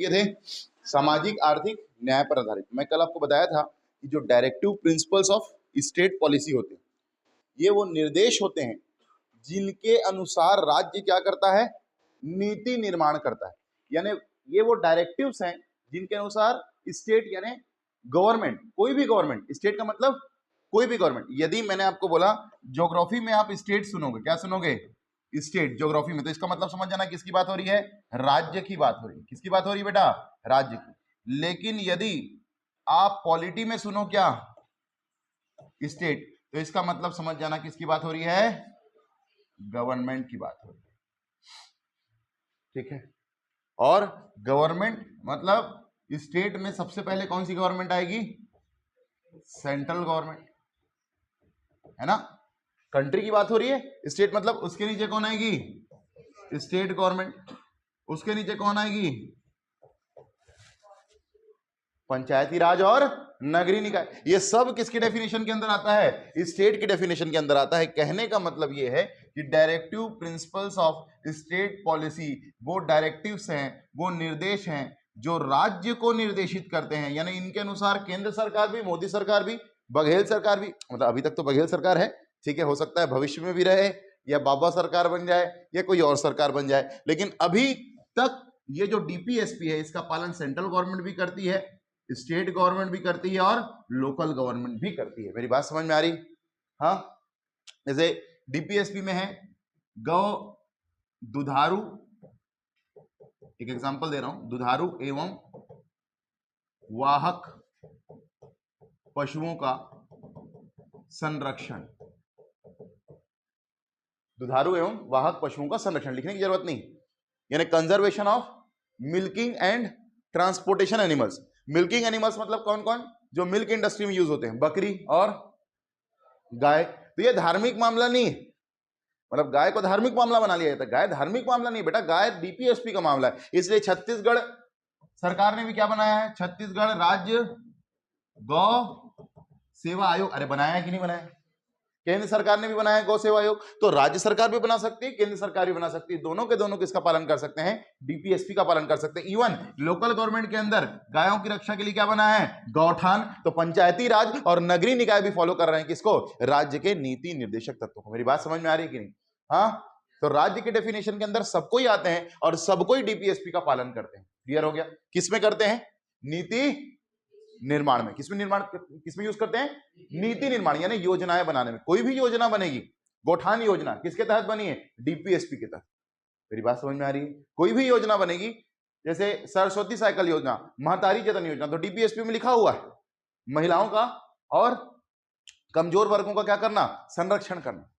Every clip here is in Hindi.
किए थे? सामाजिक आर्थिक न्याय पर आधारित। मैं कल आपको बताया था कि जो directive principles of state policy होते हैं, ये वो निर्देश होते हैं जिनके अनुसार राज्य क्या करता है? नीति निर्माण करता है। यानी ये वो डायरेक्टिव्स हैं जिनके अनुसार स्टेट यानी गवर्नमेंट, कोई भी गवर्नमेंट, स्टेट का मतलब कोई भी गवर्नमेंट। यदि मैंने आपको बोला ज्योग्राफी में आप स्टेट सुनोगे, क्या सुनोगे? स्टेट ज्योग्राफी में, तो इसका मतलब समझ जाना किसकी बात हो रही है? राज्य की बात हो रही है। किसकी बात हो रही है बेटा? राज्य की। लेकिन यदि आप पॉलिटी में सुनो क्या? स्टेट, तो इसका मतलब समझ जाना किसकी बात हो रही है? गवर्नमेंट की बात हो रही है। ठीक है। और गवर्नमेंट मतलब स्टेट में सबसे पहले कौन सी गवर्नमेंट आएगी? सेंट्रल गवर्नमेंट, है ना? कंट्री की बात हो रही है। स्टेट मतलब उसके नीचे कौन आएगी? State government. उसके नीचे कौन आएगी? पंचायती राज और नगरीय निकाय। ये सब किसकी डेफिनेशन के अंदर आता है? स्टेट की डेफिनेशन के अंदर आता है। कहने का मतलब ये है कि directive principles of state policy वो डायरेक्टिव्स हैं, वो निर्देश हैं जो राज्य को निर्देशित करते हैं। यानी इनके अनुसार केंद्र सरकार भी, मोदी सरकार भी, बघेल सरकार भी, मतलब अभी तक तो बघेल सरकार है, ठीक है, हो सकता है भविष्य में भी रहे, या बाबा सरकार बन जाए, या कोई और सरकार बन जाए, लेकिन अभी तक ये जो डीपीएसपी है इसका पालन सेंट्रल गवर्नमेंट भी करती है, स्टेट गवर्नमेंट भी करती है और लोकल गवर्नमेंट भी करती है। मेरी बात समझ में आ रही? हाँ, जैसे डीपीएसपी में है गौ, दुधारू, एक एग्जांपल दे रहा हूं, दुधारू एवं वाहक पशुओं का संरक्षण। दुधारू एवं वाहक पशुओं का संरक्षण लिखने की जरूरत नहीं, यानी conservation of milking and transportation animals. Milking animals मतलब कौन कौन? जो मिल्क इंडस्ट्री में यूज होते हैं, बकरी और गाय। तो ये धार्मिक मामला नहीं है, मतलब गाय को धार्मिक मामला बना लिया जाता है। गाय धार्मिक मामला नहीं बेटा, गाय डीपीएसपी का मामला है। इसलिए छत्तीसगढ़ सरकार ने भी क्या बनाया है? छत्तीसगढ़ राज्य गौ सेवा आयोग। अरे बनाया है कि नहीं बनाया? केंद्र सरकार ने भी बनाया है गौ सेवा आयोग, तो राज्य सरकार भी बना सकती है, केंद्र सरकार भी बना सकती है। दोनों के दोनों किसका पालन कर सकते हैं? डीपीएसपी का पालन कर सकते हैं। इवन लोकल गवर्नमेंट के अंदर गायों की रक्षा के लिए क्या बना है? गौठान। तो पंचायती राज और नगरीय निकाय भी फॉलो कर रहे हैं किसको? राज्य के नीति निर्देशक तत्वों को। मेरी बात समझ में आ रही है कि नहीं? हाँ, तो राज्य के डेफिनेशन के अंदर सबको ही आते हैं और सबको ही डीपीएसपी का पालन करते हैं। क्लियर हो गया? किसमें करते हैं? नीति निर्माण में। किसमें निर्माण, किसमें यूज करते हैं? नीति निर्माण, यानी योजनाएं बनाने में। कोई भी योजना बनेगी, गौठान योजना किसके तहत बनी है? डीपीएसपी के तहत। मेरी बात समझ में आ रही है? कोई भी योजना बनेगी, जैसे सरस्वती साइकिल योजना, महतारी जतन योजना, तो डीपीएसपी में लिखा हुआ है महिलाओं का और कमजोर वर्गों का क्या करना? संरक्षण करना,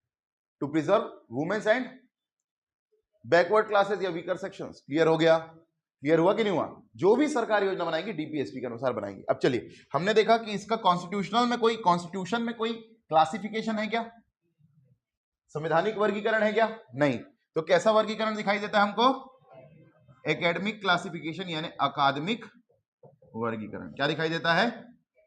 to preserve women's and backward classes या वीकर सेक्शंस। क्लियर हो गया? क्लियर हुआ कि नहीं हुआ? जो भी सरकार योजना बनाएगी डीपीएसपी के अनुसार बनाएगी। अब चलिए, हमने देखा कि इसका कॉन्स्टिट्यूशनल में कोई, कॉन्स्टिट्यूशन में कोई क्लासिफिकेशन है क्या? संवैधानिक वर्गीकरण है क्या? नहीं। तो कैसा वर्गीकरण दिखाई देता है हमको? एकेडमिक क्लासिफिकेशन, यानी अकादमिक वर्गीकरण। क्या दिखाई देता है?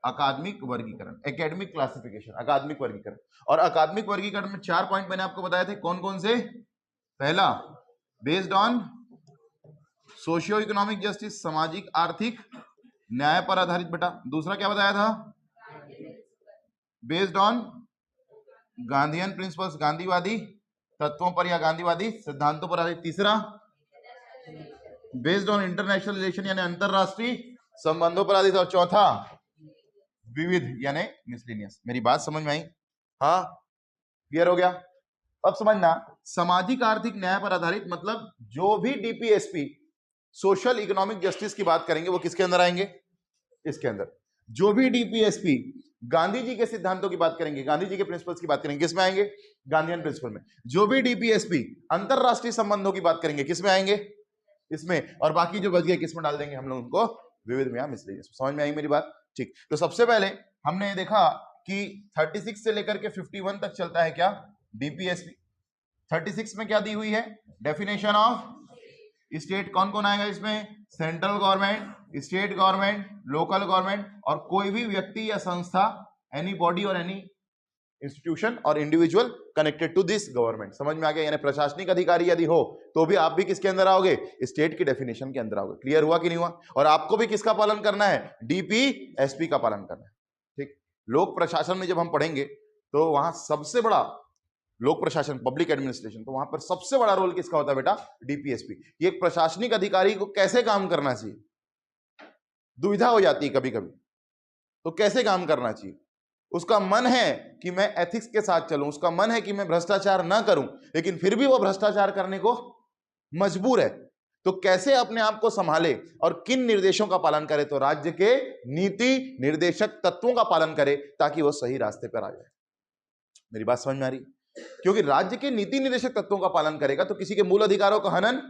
अकादमिक वर्गीकरण, एकेडमिक क्लासिफिकेशन, अकादमिक वर्गीकरण। और अकादमिक वर्गीकरण में 4 पॉइंट मैंने आपको बताए थे, कौन कौन से? पहला, based on socio economic justice, सामाजिक आर्थिक न्याय पर आधारित बेटा। दूसरा क्या बताया था? बेस्ड ऑन गांधीयन प्रिंसिपल्स, गांधीवादी तत्वों पर या गांधीवादी सिद्धांतों पर आधारित। तीसरा, बेस्ड ऑन इंटरनेशनल रिलेशन, यानी अंतरराष्ट्रीय संबंधों पर आधारित। और चौथा, विविध यानी मिसलेनियस। मेरी बात समझ में आई? हाँ, क्लियर हो गया? अब समझना, सामाजिक आर्थिक न्याय पर आधारित मतलब जो भी डीपीएसपी सोशल इकोनॉमिक जस्टिस की बात करेंगे वो किसके अंदर आएंगे? इसके अंदर। जो भी डीपीएसपी गांधी जी के सिद्धांतों की बात करेंगे, गांधी जी के प्रिंसिपल्स की बात करेंगे, किसमें आएंगे? गांधीयन प्रिंसिपल में। जो भी डीपीएसपी अंतरराष्ट्रीय संबंधों की बात करेंगे, किसमें आएंगे? इसमें। और बाकी जो बच गए किसमें डाल देंगे हम लोग? उनको विविध में या मिसलेनियस। समझ में आई मेरी बात? ठीक। तो सबसे पहले हमने देखा कि 36 से लेकर के 51 तक चलता है क्या? डीपीएसपी। 36 में क्या दी हुई है? Definition of state. कौन कौन आएगा इसमें? Central government, state government, local government और कोई भी व्यक्ति या संस्था, एनी बॉडी और एनी इंस्टीट्यूशन और individual connected to this government. समझ में आ गया? यानी प्रशासनिक अधिकारी यदि हो तो भी आप भी किसके अंदर आओगे? स्टेट की डेफिनेशन के अंदर आओगे। क्लियर हुआ कि नहीं हुआ? और आपको भी किसका पालन करना है? डीपीएसपी का पालन करना है। ठीक, लोक प्रशासन में जब हम पढ़ेंगे तो वहां सबसे बड़ा लोक प्रशासन, पब्लिक एडमिनिस्ट्रेशन, तो वहां पर सबसे बड़ा रोल किसका होता है बेटा? डीपीएसपी। ये एक प्रशासनिक अधिकारी को कैसे काम करना चाहिए, दुविधा हो जाती है कभी कभी, तो कैसे काम करना चाहिए। उसका मन है कि मैं एथिक्स के साथ चलूं, उसका मन है कि मैं भ्रष्टाचार ना करूं, लेकिन फिर भी वो भ्रष्टाचार करने को मजबूर है। तो कैसे अपने आप को संभाले और किन निर्देशों का पालन करे? तो राज्य के नीति निर्देशक तत्वों का पालन करे ताकि वो सही रास्ते पर आ जाए। मेरी बात समझ में आ रही? क्योंकि राज्य के नीति निर्देशक तत्वों का पालन करेगा तो किसी के मूल अधिकारों का हनन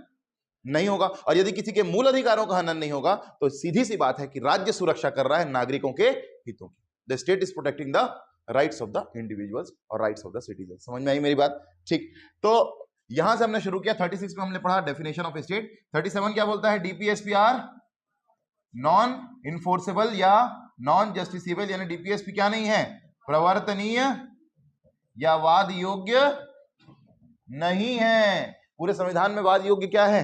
नहीं होगा, और यदि किसी के मूल अधिकारों का हनन नहीं होगा तो सीधी सी बात है कि राज्य सुरक्षा कर रहा है नागरिकों के हितों की। The state is protecting the rights of the individuals और राइट्स ऑफ द सिटीजन। समझ में आई मेरी बात? ठीक, तो यहां से हमने शुरू किया। 36 में हमने पढ़ा डेफिनेशन ऑफ स्टेट। 37 क्या बोलता है? डीपीएसपी आर नॉन इन्फोर्सेबल या नॉन जस्टिसेबल, यानी डीपीएसपी क्या नहीं है? प्रवर्तनीय या वाद योग्य नहीं है। पूरे संविधान में वाद योग्य क्या है?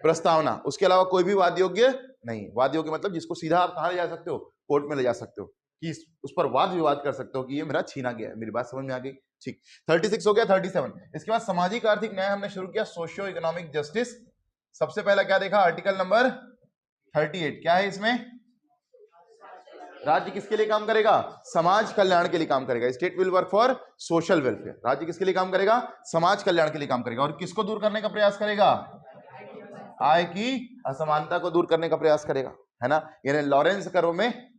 प्रस्तावना। उसके अलावा कोई भी वाद योग्य नहीं। वाद योग्य मतलब जिसको सीधा आप कहां ले जा सकते हो? कोर्ट में ले जा सकते हो, कि उस पर वाद विवाद कर सकते हो कि ये मेरा छीना गया है। मेरी बात समझ में आ गई? ठीक, 36 हो गया। 37 इसके बाद सामाजिक आर्थिक न्याय हमने शुरू किया, सोशियो इकोनॉमिक जस्टिस। सबसे पहला क्या देखा? आर्टिकल नंबर 38 क्या है इसमें? राज्य किसके लिए काम करेगा? समाज कल्याण के लिए काम करेगा। State will work for social welfare. राज्य किसके लिए काम करेगा? समाज कल्याण के लिए काम करेगा। और किसको दूर करने का प्रयास करेगा? आय की असमानता को दूर करने का प्रयास करेगा, है ना। यानी लॉरेंस कर्व में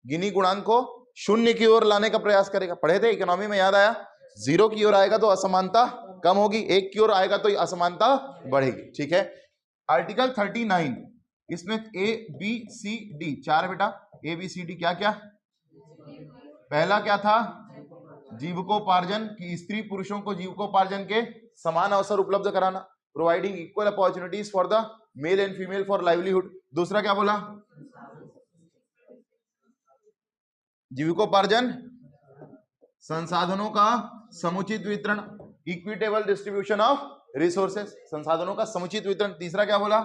गिनी गुणांक को शून्य की ओर लाने का प्रयास करेगा। पढ़े थे इकोनॉमी में, याद आया? 0 की ओर आएगा तो असमानता कम होगी, 1 की ओर आएगा तो असमानता बढ़ेगी। ठीक है। आर्टिकल 39 इसमें ए बी सी डी 4 बेटा। ए बी सी डी क्या क्या? पहला क्या था? जीविकोपार्जन, की स्त्री पुरुषों को जीविकोपार्जन के समान अवसर उपलब्ध कराना, providing equal opportunities for the male and female for livelihood. दूसरा क्या बोला? जीविकोपार्जन संसाधनों का समुचित वितरण, इक्विटेबल डिस्ट्रीब्यूशन ऑफ रिसोर्सेस, संसाधनों का समुचित वितरण। तीसरा क्या बोला?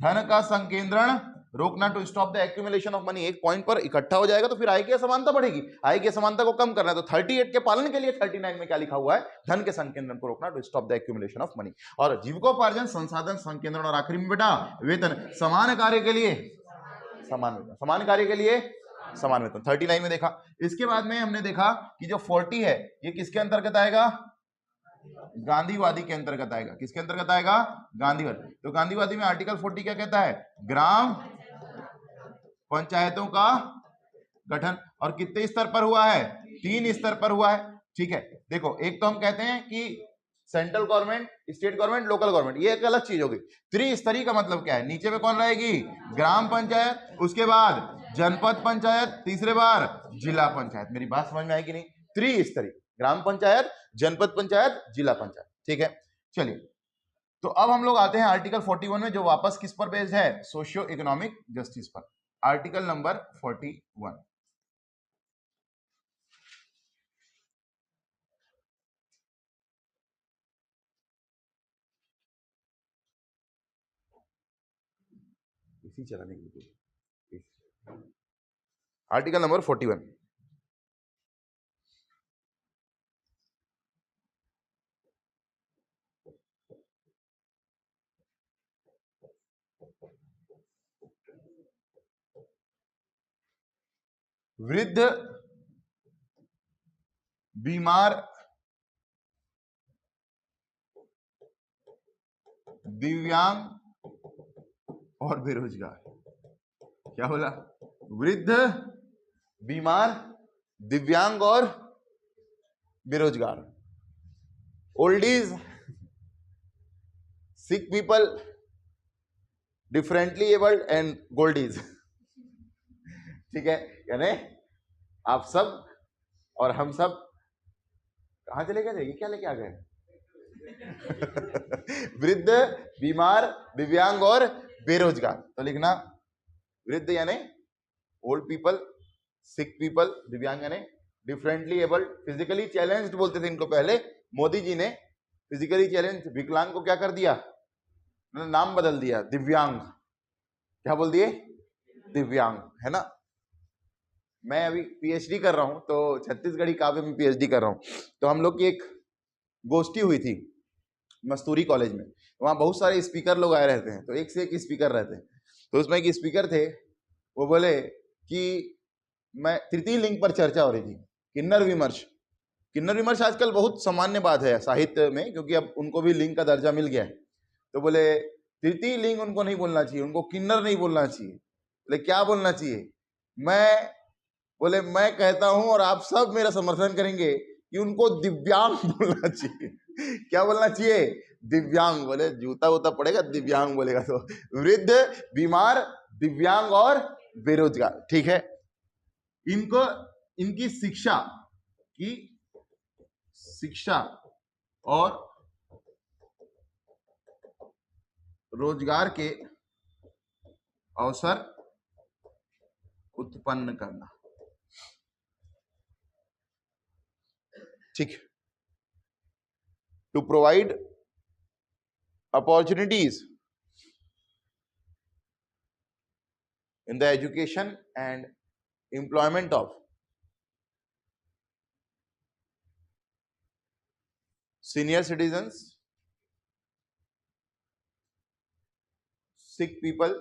धन का संकेंद्रण रोकना, to stop the accumulation of money. एक पॉइंट पर इकट्ठा हो जाएगा तो फिर आय की असमानता बढ़ेगी, आय की असमानता को कम करना है। तो 38 के पालन के लिए 39 में क्या लिखा हुआ है? धन के संकेंद्रण को रोकना, to stop the accumulation of money. और जीविकोपार्जन, संसाधन संकेंद्रण, और आखिरी में बेटा वेतन, समान कार्य के लिए समान वेतन, समान कार्य के लिए समान वेतन। 39 में देखा। इसके बाद में हमने देखा कि जो 40 है ये किसके अंतर्गत आएगा? गांधीवादी के अंतर्गत आएगा। किसके अंतर्गत आएगा? गांधीवादी। तो गांधीवादी में आर्टिकल 40 क्या कहता है? ग्राम पंचायतों का गठन। और कितने स्तर पर हुआ है? 3 स्तर पर हुआ है। ठीक है। देखो, एक तो हम कहते हैं कि central government, state government, local government, ये एक अलग चीज होगी। त्रिस्तरीय का मतलब क्या है? नीचे में कौन रहेगी? ग्राम पंचायत, उसके बाद जनपद पंचायत, तीसरे बार जिला पंचायत। मेरी बात समझ में आएगी नहीं? त्रिस्तरीय, ग्राम पंचायत, जनपद पंचायत, जिला पंचायत। ठीक है। चलिए, तो अब हम लोग आते हैं आर्टिकल 41 में, जो वापस किस पर बेस्ड है? सोशियो इकोनॉमिक जस्टिस पर। Article number 41। इसी चलाने के लिए आर्टिकल नंबर 41। वृद्ध, बीमार, दिव्यांग और बेरोजगार। क्या बोला? वृद्ध, बीमार, दिव्यांग और बेरोजगार। Oldies, sick people, differently abled and Goldie's. ठीक है। यानी आप सब और हम सब कहां चले गए थे? ये क्या लेके आ गए? वृद्ध, बीमार, दिव्यांग और बेरोजगार। तो लिखना वृद्ध यानी ओल्ड पीपल, सिक पीपल, दिव्यांग यानी डिफरेंटली एबल्ड, फिजिकली चैलेंज्ड बोलते थे इनको पहले, मोदी जी ने फिजिकली चैलेंज विकलांग को क्या कर दिया, नाम बदल दिया, दिव्यांग। क्या बोल दिए, दिव्यांग, है ना। मैं अभी पीएचडी कर रहा हूं, तो छत्तीसगढ़ी काव्य में पीएचडी कर रहा हूं, तो हम लोग की एक गोष्ठी हुई थी मस्तूरी कॉलेज में। वहां बहुत सारे स्पीकर लोग आए रहते हैं, तो एक से एक स्पीकर रहते हैं। तो उसमें एक स्पीकर थे, वो बोले कि मैं तृतीय लिंग पर चर्चा हो रही थी, किन्नर विमर्श। किन्नर विमर्श आजकल बहुत सामान्य बात है साहित्य में, क्योंकि अब उनको भी लिंग का दर्जा मिल गया है। तो बोले तृतीय लिंग उनको नहीं बोलना चाहिए, उनको किन्नर नहीं बोलना चाहिए। बोले क्या बोलना चाहिए? मैं कहता हूं और आप सब मेरा समर्थन करेंगे कि उनको दिव्यांग बोलना चाहिए। क्या बोलना चाहिए? दिव्यांग। बोले जूता वूता पड़ेगा दिव्यांग बोलेगा तो। वृद्ध, बीमार, दिव्यांग और बेरोजगार, ठीक है। इनको इनकी शिक्षा और रोजगार के अवसर उत्पन्न करना, ठीक। To provide opportunities in the education and employment of senior citizens, sick people,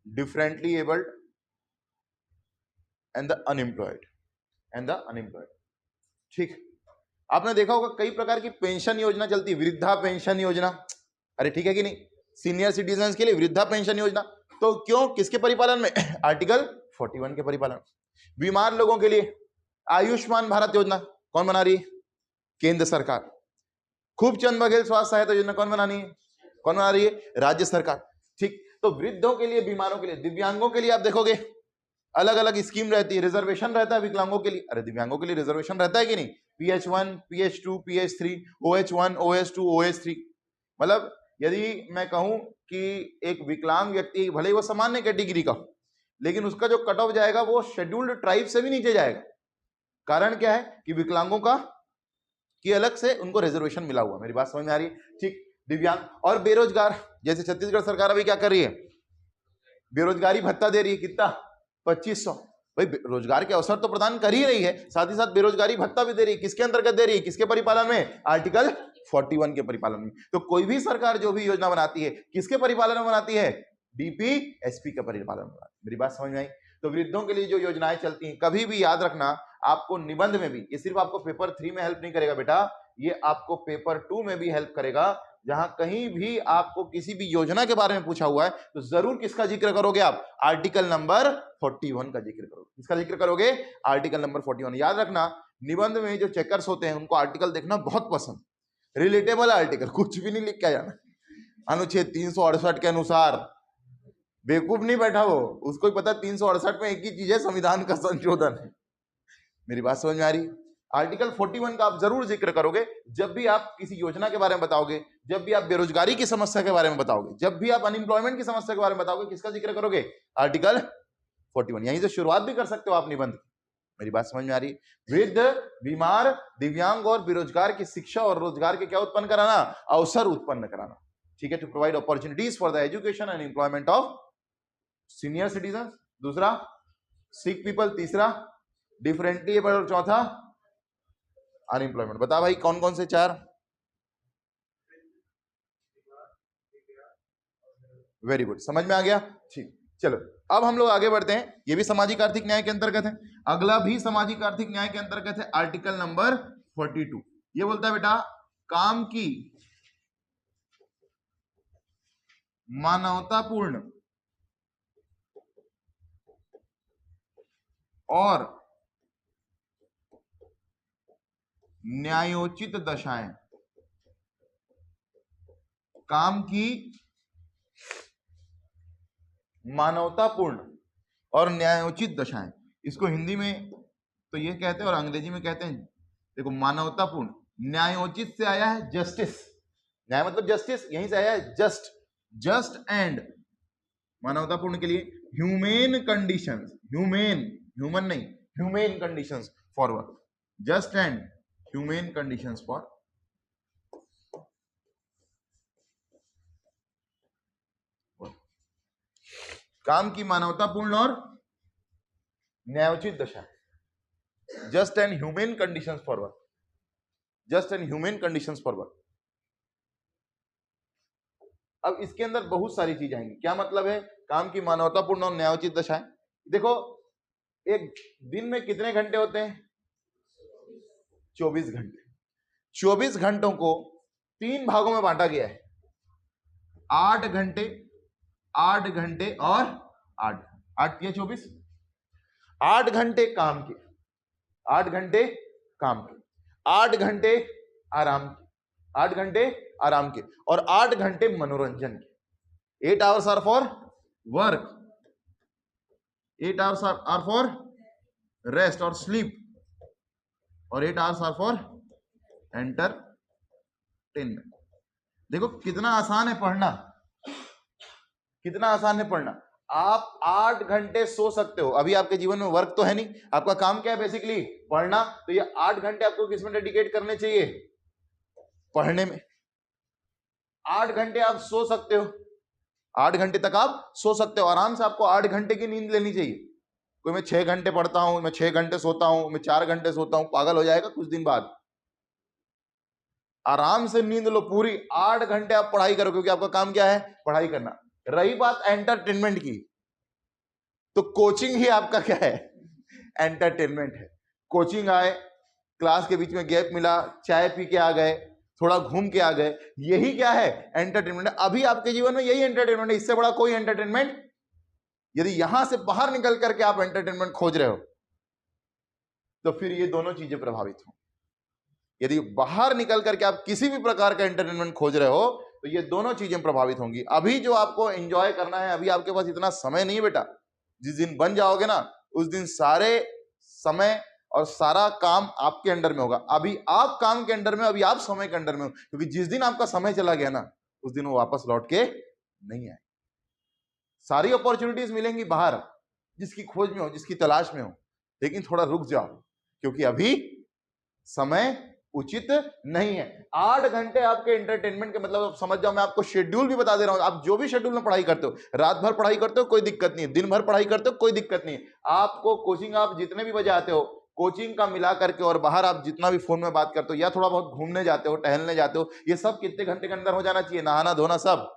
differently abled and the unemployed ठीक। आपने देखा होगा कई प्रकार की पेंशन योजना चलती है, वृद्धा पेंशन योजना, अरे ठीक है कि नहीं, सीनियर सिटीजन के लिए वृद्धा पेंशन योजना, तो क्यों, किसके परिपालन में? आर्टिकल 41 के परिपालन। बीमार लोगों के लिए आयुष्मान भारत योजना कौन बना रही है? केंद्र सरकार। खूब चंद बघेल स्वास्थ्य सहायता योजना कौन बना रही है? राज्य सरकार, ठीक। तो वृद्धों के लिए, बीमारों के लिए, दिव्यांगों के लिए आप देखोगे अलग अलग स्कीम रहती है, रिजर्वेशन रहता है विकलांगों के लिए। अरे दिव्यांगों के लिए रिजर्वेशन रहता है कि नहीं? PH1, PH2, PH3, OH1, OH2, OH3। मतलब यदि मैं कहूं कि एक विकलांग व्यक्ति भले ही वो सामान्य कैटेगरी का हो, लेकिन उसका जो कट ऑफ जाएगा वो शेड्यूल्ड ट्राइब से भी नीचे जाएगा। कारण क्या है कि विकलांगों का कि अलग से उनको रिजर्वेशन मिला हुआ। मेरी बात समझ में आ रही है, ठीक। दिव्यांग और बेरोजगार, जैसे छत्तीसगढ़ सरकार अभी क्या कर रही है, बेरोजगारी भत्ता दे रही है, कितना? 2500। भाई रोजगार के अवसर तो प्रदान कर ही रही है, साथ ही साथ बेरोजगारी भत्ता भी दे रही है। किसके अंतर्गत दे रही है, किसके परिपालन में? आर्टिकल 41 के परिपालन में। तो कोई भी सरकार जो भी योजना बनाती है, किसके परिपालन में बनाती है? DPSP के परिपालन में। मेरी बात समझ में आई? तो वृद्धों के लिए जो योजनाएं चलती हैं, कभी भी याद रखना, आपको निबंध में भी, ये सिर्फ आपको पेपर 3 में हेल्प नहीं करेगा बेटा, ये आपको पेपर 2 में भी हेल्प करेगा। जहां कहीं भी आपको किसी भी योजना के बारे में पूछा हुआ है, तो जरूर किसका जिक्र करोगे आप? आर्टिकल नंबर 41 का जिक्र करोगे। किसका जिक्र करोगे? Article number 41। याद रखना, निबंध में जो चेकर्स होते हैं उनको आर्टिकल देखना बहुत पसंद, रिलेटेबल आर्टिकल, कुछ भी नहीं लिख के जाना। अनुच्छेद 368 के अनुसार, बेवकूफ नहीं बैठा वो, उसको ही पता 368 में एक ही चीज है, संविधान का संशोधन है। मेरी बात समझ में आ रही? आर्टिकल 41 का आप जरूर जिक्र करोगे जब भी आप किसी योजना के बारे में बताओगे, जब भी आप बेरोजगारी की समस्या के बारे में बताओगे, जब भी आप अनएम्प्लॉयमेंट की समस्या के बारे में बताओगे, किसका जिक्र करोगे? आर्टिकल 41। यहीं से शुरुआत भी कर सकते हो आप निबंध। मेरी बात समझ में आ रही? वृद्ध, बीमार, दिव्यांग और बेरोजगार की शिक्षा और रोजगार के क्या उत्पन्न कराना? अवसर उत्पन्न कराना, ठीक है। To provide opportunities for the education and employment of senior citizen, दूसरा सिक पीपल, तीसरा डिफरेंटली एबल्ड और चौथा अनएम्प्लॉयमेंट। बता भाई कौन कौन से चार? वेरी गुड, समझ में आ गया, ठीक। चलो अब हम लोग आगे बढ़ते हैं। ये भी सामाजिक आर्थिक न्याय के अंतर्गत है, अगला भी सामाजिक आर्थिक न्याय के अंतर्गत है, आर्टिकल नंबर 42। ये बोलता है बेटा, काम की मानवतापूर्ण और न्यायोचित दशाएं, काम की मानवतापूर्ण और न्यायोचित दशाएं, इसको हिंदी में तो ये कहते हैं और अंग्रेजी में कहते हैं, देखो मानवतापूर्ण, न्यायोचित से आया है जस्टिस, न्याय मतलब जस्टिस, यहीं से आया है जस्ट एंड, मानवतापूर्ण के लिए ह्यूमेन कंडीशंस, ह्यूमन नहीं, humane conditions for work, just and humane conditions for काम की मानवतापूर्ण और न्यायोचित दशा, just and humane conditions for work, just and humane conditions for work. अब इसके अंदर बहुत सारी चीजें आएंगी। क्या मतलब है काम की मानवतापूर्ण और न्यायोचित दशाएं? देखो, एक दिन में कितने घंटे होते हैं? 24 घंटे। 24 घंटों को 3 भागों में बांटा गया है, 8 घंटे, 8 घंटे और 8, 8 या 24, 8 घंटे काम के, 8 घंटे काम के, 8 घंटे आराम के, 8 घंटे आराम के और 8 घंटे मनोरंजन के। 8 hours are for work, 8 hours are for rest और स्लीप, और 8 hours आर फॉर एंटरटेनमेंट। देखो कितना आसान है पढ़ना, कितना आसान है पढ़ना। आप 8 घंटे सो सकते हो। अभी आपके जीवन में वर्क तो है नहीं, आपका काम क्या है? बेसिकली पढ़ना। तो ये 8 घंटे आपको किसमें डेडिकेट करने चाहिए? पढ़ने में। 8 घंटे आप सो सकते हो, 8 घंटे तक आप सो सकते हो आराम से। आपको 8 घंटे की नींद लेनी चाहिए। कोई मैं 6 घंटे पढ़ता हूं, मैं 6 घंटे सोता हूं, मैं 4 घंटे सोता हूं, पागल हो जाएगा कुछ दिन बाद। आराम से नींद लो पूरी, 8 घंटे आप पढ़ाई करो, क्योंकि आपका काम क्या है? पढ़ाई करना। रही बात एंटरटेनमेंट की, तो कोचिंग ही आपका क्या है? एंटरटेनमेंट है। कोचिंग आए, क्लास के बीच में गैप मिला, चाय पी के आ गए, थोड़ा घूम के आ गए, यही क्या है? एंटरटेनमेंट। अभी आपके जीवन में यही एंटरटेनमेंट है, इससे बड़ा कोई एंटरटेनमेंट। यदि यहां से बाहर निकल करके आप एंटरटेनमेंट खोज रहे हो तो फिर ये दोनों चीजें प्रभावित हों। यदि बाहर निकल करके आप किसी भी प्रकार का एंटरटेनमेंट खोज रहे हो तो ये दोनों चीजें प्रभावित होंगी। अभी जो आपको एंजॉय करना है, अभी आपके पास इतना समय नहीं बेटा। जिस दिन बन जाओगे ना, उस दिन सारे समय और सारा काम आपके अंडर में होगा। अभी आप काम के अंडर में, अभी आप समय के अंडर में हो, क्योंकि जिस दिन आपका समय चला गया ना, उस दिन वो वापस लौट के नहीं आए। सारी अपॉर्चुनिटीज मिलेंगी बाहर, जिसकी खोज में हो, जिसकी तलाश में हो, लेकिन थोड़ा रुक जाओ, क्योंकि अभी समय उचित नहीं है। 8 घंटे आपके एंटरटेनमेंट के, मतलब आप समझ जाओ, मैं आपको शेड्यूल भी बता दे रहा हूं। आप जो भी शेड्यूल में पढ़ाई करते हो, रात भर पढ़ाई करते हो, कोई दिक्कत नहीं है। दिन भर पढ़ाई करते हो, कोई दिक्कत नहीं है। आपको कोचिंग आप जितने भी बजे आते हो, कोचिंग का मिला करके, और बाहर आप जितना भी फोन में बात करते हो या थोड़ा बहुत घूमने जाते हो, टहलने जाते हो, ये सब कितने घंटे के अंदर हो जाना चाहिए? नहाना धोना सब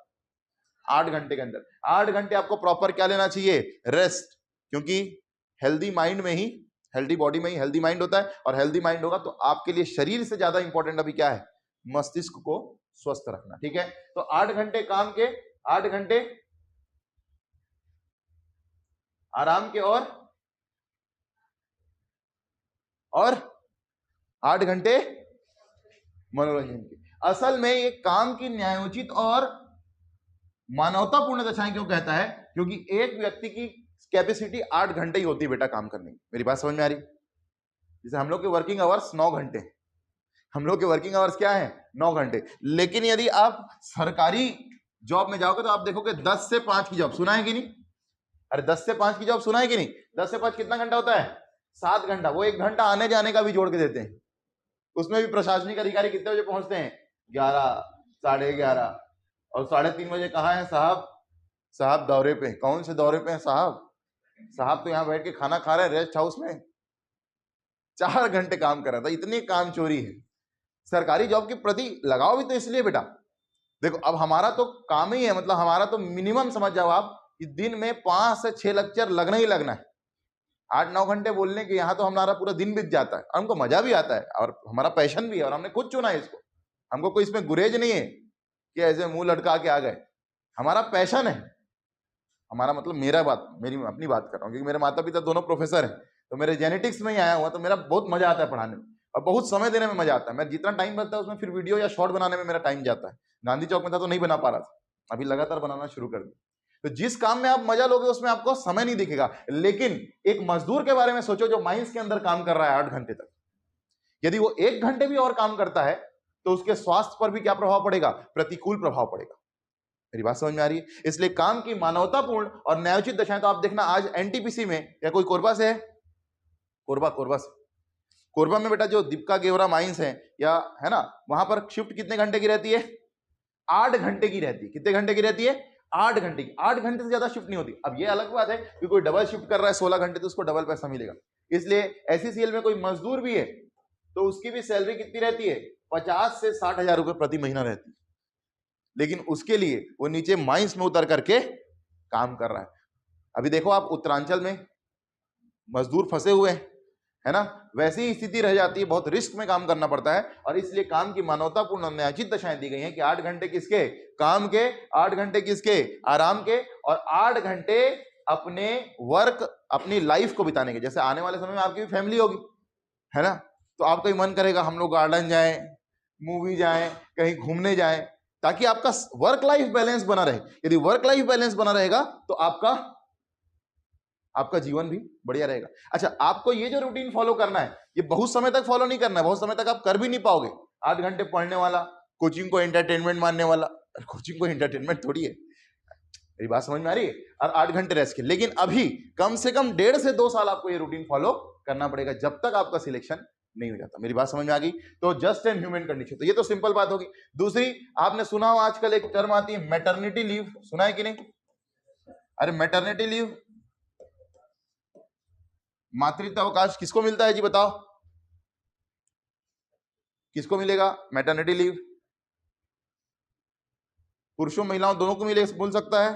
8 घंटे के अंदर। 8 घंटे आपको प्रॉपर क्या लेना चाहिए? रेस्ट। क्योंकि हेल्दी माइंड में ही, हेल्दी बॉडी में ही हेल्दी माइंड होता है, और हेल्दी माइंड होगा तो आपके लिए शरीर से ज्यादा इंपॉर्टेंट अभी क्या है? मस्तिष्क को स्वस्थ रखना। ठीक है, तो 8 घंटे काम के, 8 घंटे आराम के, और 8 घंटे मनोरंजन के। असल में ये काम की न्यायोचित और मानवतापूर्ण दशाएं क्यों कहता है? क्योंकि एक व्यक्ति की कैपेसिटी 8 घंटे ही होती है बेटा काम करने की। मेरी बात समझ में आ रही? जैसे हम लोग के वर्किंग आवर्स 9 घंटे, हम लोग के वर्किंग आवर्स क्या है? 9 घंटे। लेकिन यदि आप सरकारी जॉब में जाओगे तो आप देखोगे 10 से 5 की जॉब, सुना है कि नहीं? अरे 10 से 5 की जॉब सुना है कि नहीं? 10 से 5 कितना घंटा होता है? 7 घंटा। वो 1 घंटा आने जाने का भी जोड़ के देते हैं। उसमें भी प्रशासनिक अधिकारी कितने बजे पहुंचते हैं? 11, 11:30, और 3:30 बजे कहाँ है साहब? साहब दौरे पे। कौन से दौरे पे हैं साहब? साहब तो यहाँ बैठ के खाना खा रहे हैं रेस्ट हाउस में। 4 घंटे काम कर रहा था। इतनी काम चोरी है। सरकारी जॉब के प्रति लगाव भी तो इसलिए बेटा, देखो अब हमारा तो काम ही है, मतलब हमारा तो मिनिमम समझ जाओ आप कि दिन में 5 से 6 लेक्चर लगना ही लगना है। 8-9 घंटे बोलने के, यहाँ तो हमारा पूरा दिन बीत जाता है। हमको मजा भी आता है और हमारा पैशन भी है, और हमने खुद चुना है इसको। हमको कोई इसमें गुरेज नहीं है कि ऐसे मुंह लटका के आ गए। हमारा पैशन है हमारा, मतलब मेरी अपनी बात कर रहा हूँ, क्योंकि मेरे माता पिता दोनों प्रोफेसर हैं, तो मेरे जेनेटिक्स में ही आया हुआ, तो मेरा बहुत मजा आता है पढ़ाने में, और बहुत समय देने में मजा आता है। मैं जितना टाइम लगता है उसमें फिर वीडियो या शॉर्ट बनाने में मेरा टाइम जाता है। गांधी चौक में था तो नहीं बना पा रहा था, अभी लगातार बनाना शुरू कर दिया। तो जिस काम में आप मजा लोगे उसमें आपको समय नहीं दिखेगा। लेकिन एक मजदूर के बारे में सोचो जो माइंस के अंदर काम कर रहा है 8 घंटे तक, यदि वो 1 घंटे भी और काम करता है तो उसके स्वास्थ्य पर भी क्या प्रभाव पड़ेगा? प्रतिकूल प्रभाव पड़ेगा। मेरी बात समझ में आ रही है? इसलिए काम की मानवतापूर्ण और न्यायोचित दशाएं, तो आप देखना आज एनटीपीसी में या कोई कोरबा से है, कोरबा से, कोरबा में बेटा जो दीपका गेवरा माइंस है या है ना, वहां पर शिफ्ट कितने घंटे की रहती है? 8 घंटे की रहती है। कितने घंटे की रहती है? 8 घंटे की। 8 घंटे से ज्यादा शिफ्ट नहीं होती। अब ये अलग बात है कि कोई डबल शिफ्ट कर रहा है 16 घंटे तो उसको डबल पैसा मिलेगा। इसलिए एससीसीएल में कोई मजदूर भी है तो उसकी भी सैलरी कितनी रहती है? 50 से 60 हजार रुपए प्रति महीना रहती है, लेकिन उसके लिए वो नीचे माइंस में उतर करके काम कर रहा है। अभी देखो आप उत्तरांचल में मजदूर फंसे हुए हैं, है ना, वैसी ही स्थिति रह जाती है, बहुत रिस्क में काम करना पड़ता है। और इसलिए काम की मानवतापूर्ण और न्यायोचित दशाएं दी गई हैं कि 8 घंटे किसके? काम के, 8 घंटे किसके? आराम के, और 8 घंटे अपने वर्क, अपनी लाइफ को बिताने के। जैसे आने वाले समय में आपकी भी फैमिली होगी, है ना, तो आपका ही मन करेगा हम लोग गार्डन जाएं, मूवी जाएं, कहीं घूमने जाएं, ताकि आपका वर्क लाइफ बैलेंस बना रहे। यदि वर्क लाइफ बैलेंस बना रहेगा तो आपका जीवन भी बढ़िया रहेगा। अच्छा, आपको ये जो रूटीन फॉलो करना है, ये बहुत समय तक फॉलो नहीं करना है, बहुत समय तक आप कर भी नहीं पाओगे। 8 घंटे पढ़ने वाला, कोचिंग को एंटरटेनमेंट मानने वाला, कोचिंग को एंटरटेनमेंट थोड़ी है, मेरी बात समझ में आ रही है? और 8 घंटे रेस्ट के। लेकिन अभी कम से कम 1.5 से 2 साल आपको ये रूटीन फॉलो करना पड़ेगा, जब तक आपका सिलेक्शन नहीं हो जाता। मेरी बात समझ में आ गई? तो जस्ट एंड ह्यूमन कंडीशन, तो ये तो सिंपल बात होगी। दूसरी, आपने सुना हो आजकल एक टर्म आती है मैटरनिटी लीव, सुना है कि नहीं? अरे मैटरनिटी लीव, मातृत्व अवकाश किसको मिलता है जी, बताओ किसको मिलेगा मैटरनिटी लीव? पुरुषों महिलाओं दोनों को मिल सकता है।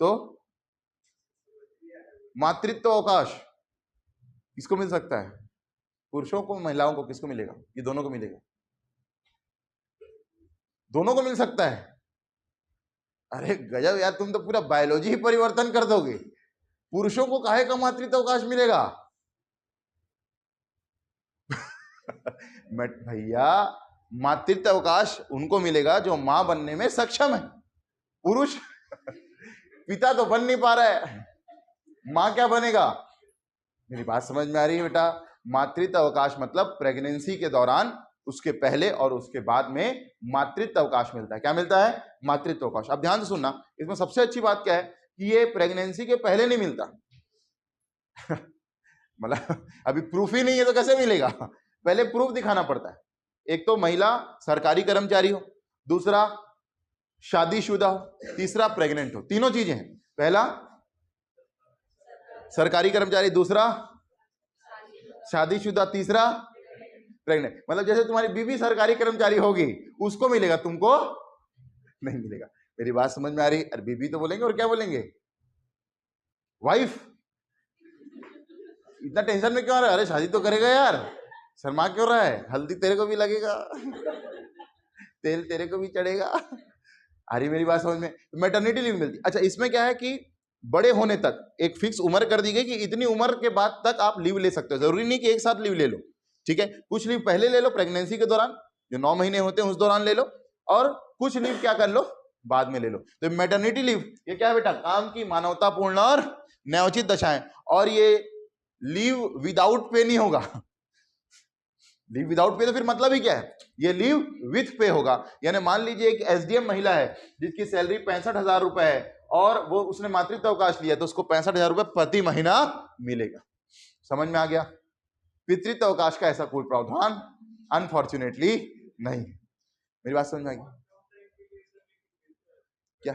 तो मातृत्व अवकाश किसको मिल सकता है? पुरुषों को, महिलाओं को, किसको मिलेगा? ये दोनों को मिलेगा, दोनों को मिल सकता है। अरे गजब यार, तुम तो पूरा बायोलॉजी ही परिवर्तन कर दोगे। पुरुषों को काहे का मातृत्व अवकाश मिलेगा? भैया, मातृत्व अवकाश उनको मिलेगा जो मां बनने में सक्षम है। पुरुष पिता तो बन नहीं पा रहा है, मां क्या बनेगा? मेरी बात समझ में आ रही है बेटा? मातृत्व अवकाश मतलब प्रेगनेंसी के दौरान, उसके पहले और उसके बाद में मातृत्व अवकाश मिलता है। क्या मिलता है? मातृत्व अवकाश। अब ध्यान से सुनना, इसमें सबसे अच्छी बात क्या है कि ये प्रेगनेंसी के पहले नहीं मिलता। मतलब अभी प्रूफ ही नहीं है तो कैसे मिलेगा? पहले प्रूफ दिखाना पड़ता है। एक तो महिला सरकारी कर्मचारी हो, दूसरा शादीशुदा हो, तीसरा प्रेग्नेंट हो। तीनों चीजें हैं। पहला सरकारी कर्मचारी, दूसरा शादीशुदा, तीसरा प्रेग्नेंट। मतलब जैसे तुम्हारी बीवी सरकारी कर्मचारी होगी, उसको मिलेगा, तुमको नहीं मिलेगा। मेरी बात समझ में आ रही? अरे बीवी तो बोलेंगे, और क्या बोलेंगे? वाइफ। इतना टेंशन में क्यों आ रहा है? अरे शादी तो करेगा यार, शर्मा क्यों रहा है? हल्दी तेरे को भी लगेगा, तेल तेरे को भी चढ़ेगा। अरे मेरी बात समझ में? मैटरनिटी लीव मिलती। अच्छा, इसमें क्या है कि बड़े होने तक एक फिक्स उम्र कर दी गई कि इतनी उम्र के बाद तक आप लीव ले सकते हो। जरूरी नहीं कि एक साथ लीव ले लो, ठीक है? कुछ लीव पहले ले लो, प्रेगनेंसी के दौरान जो 9 महीने होते हैं उस दौरान ले लो, और कुछ लीव क्या कर लो, बाद में ले लो। तो मैटरनिटी लीव ये क्या है बेटा? काम की मानवतापूर्ण और न्यायोचित दशाएं। और ये लीव विदाउट पे नहीं होगा। लीव विदाउट पे तो फिर मतलब ही क्या है? ये लीव विथ पे होगा। यानी मान लीजिए एक एसडीएम महिला है जिसकी सैलरी 65,000 रुपए है और वो उसने मातृत्व अवकाश लिया, तो उसको 65,000 रुपए प्रति महीना मिलेगा। समझ में आ गया? पितृत्व अवकाश का ऐसा कोई प्रावधान अनफॉर्चुनेटली नहीं। मेरी बात समझ में आ गई क्या?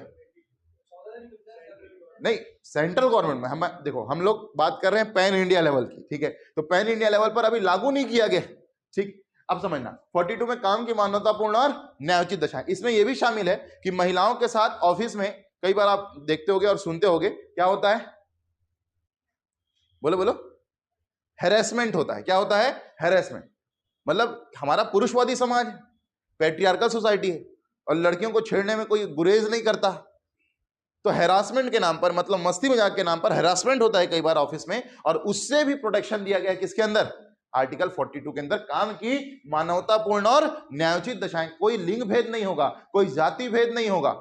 नहीं, सेंट्रल गवर्नमेंट में हम देखो, हम लोग बात कर रहे हैं पैन इंडिया लेवल की, ठीक है? तो पैन इंडिया लेवल पर अभी लागू नहीं किया गया, ठीक? अब समझना, 42 में काम की मानवतापूर्ण और न्यायोचित दशाएं, इसमें यह भी शामिल है कि महिलाओं के साथ ऑफिस में कई बार आप देखते होगे और सुनते होगे, क्या होता है? बोलो बोलो। हैरेसमेंट होता है। क्या होता है? हैरेसमेंट। मतलब हमारा पुरुषवादी समाज है, पैट्रियार्कल सोसाइटी है, और लड़कियों को छेड़ने में कोई गुरेज नहीं करता। तो हैरासमेंट के नाम पर, मतलब मस्ती मजाक के नाम पर हैरासमेंट होता है कई बार ऑफिस में, और उससे भी प्रोटेक्शन दिया गया है किसके अंदर? आर्टिकल 42 के अंदर। काम की मानवतापूर्ण और न्यायोचित दशाएं। कोई लिंग भेद नहीं होगा, कोई जाति भेद नहीं होगा।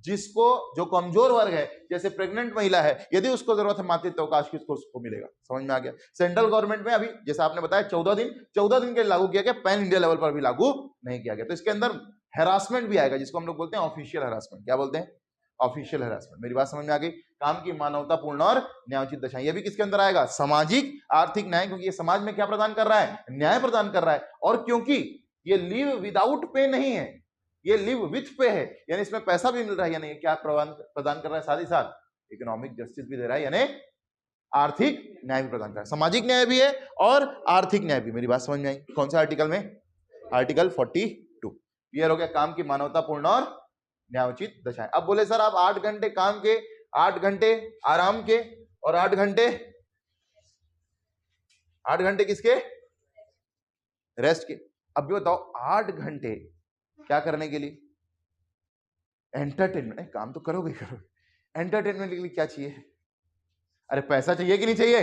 जिसको, जो कमजोर वर्ग है, जैसे प्रेग्नेंट महिला है, यदि उसको जरूरत है मातृत्व अवकाश की, उसको मिलेगा। समझ में आ गया? सेंट्रल गवर्नमेंट में अभी जैसे आपने बताया 14 दिन के लागू किया गया, पैन इंडिया लेवल पर भी लागू नहीं किया गया। तो इसके अंदर हैरासमेंट भी आएगा, जिसको हम लोग बोलते हैं ऑफिशियल हैरासमेंट। क्या बोलते हैं? Official harassment. मेरी बात समझ में आ गई? काम की मानवतापूर्ण और न्यायोचित दशाएं, ये भी किसके अंदर आएगा? सामाजिक आर्थिक न्याय, क्योंकि ये समाज में क्या प्रदान कर रहा है? न्याय प्रदान कर रहा है। और क्योंकि ये लीव विदाउट पे नहीं है, ये लिव विथ पे है, यानी इसमें पैसा भी मिल रहा है, यानी क्या प्रदान कर रहा है? साथ ही साथ इकोनॉमिक जस्टिस भी दे रहा है, यानी आर्थिक न्याय भी प्रदान कर रहा है। सामाजिक न्याय भी है और आर्थिक न्याय भी। मेरी बात समझ में आई? कौन सा आर्टिकल में? आर्टिकल 42। क्लियर हो गया? काम की मानवतापूर्ण और न्यायोचित दशाएं। अब बोले सर आप 8 घंटे काम के, 8 घंटे आराम के और 8 घंटे किसके? रेस्ट के। अब भी बताओ 8 घंटे क्या करने के लिए? एंटरटेनमेंट। काम तो करोगे एंटरटेनमेंट के लिए क्या चाहिए? अरे पैसा चाहिए कि नहीं चाहिए?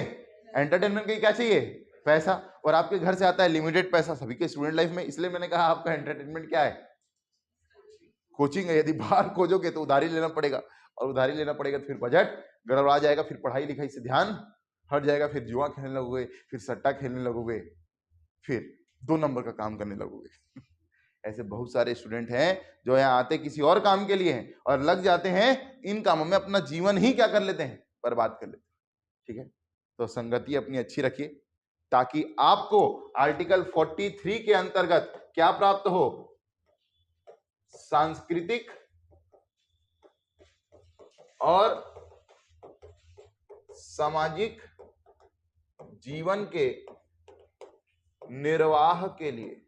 एंटरटेनमेंट के लिए क्या चाहिए? पैसा। और आपके घर से आता है लिमिटेड पैसा सभी के स्टूडेंट लाइफ में, इसलिए मैंने कहा आपका एंटरटेनमेंट क्या है? कोचिंग है। यदि बाहर खोजोगे तो उधारी लेना पड़ेगा, और उधारी लेना पड़ेगा तो फिर बजट गड़बड़ा जाएगा, फिर पढ़ाई लिखाई से ध्यान हट जाएगा, फिर जुआ खेलने लगोगे, फिर सट्टा खेलने लगोगे, फिर 2 नंबर का काम करने लगोगे। ऐसे बहुत सारे स्टूडेंट हैं जो यहाँ आते किसी और काम के लिए हैं और लग जाते हैं इन कामों में, अपना जीवन ही क्या कर लेते हैं? बर्बाद कर लेते हैं। ठीक है, तो संगति अपनी अच्छी रखिए ताकि आपको आर्टिकल 43 के अंतर्गत क्या प्राप्त हो? सांस्कृतिक और सामाजिक जीवन के निर्वाह के लिए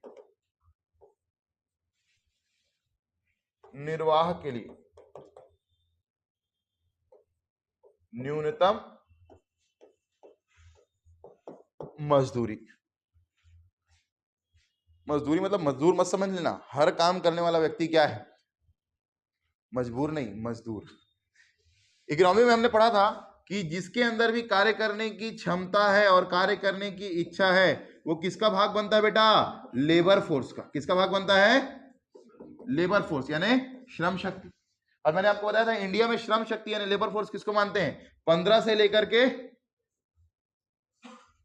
न्यूनतम मजदूरी। मजदूरी मतलब मजदूर मत समझ लेना, हर काम करने वाला व्यक्ति क्या है? मजबूर नहीं, मजदूर। इकोनॉमी में हमने पढ़ा था कि जिसके अंदर भी कार्य करने की क्षमता है और कार्य करने की इच्छा है, वो किसका भाग बनता है बेटा? लेबर फोर्स का। किसका भाग बनता है? लेबर फोर्स यानी श्रम शक्ति। और मैंने आपको बताया था इंडिया में श्रम शक्ति यानी लेबर फोर्स किसको मानते हैं? 15 से लेकर के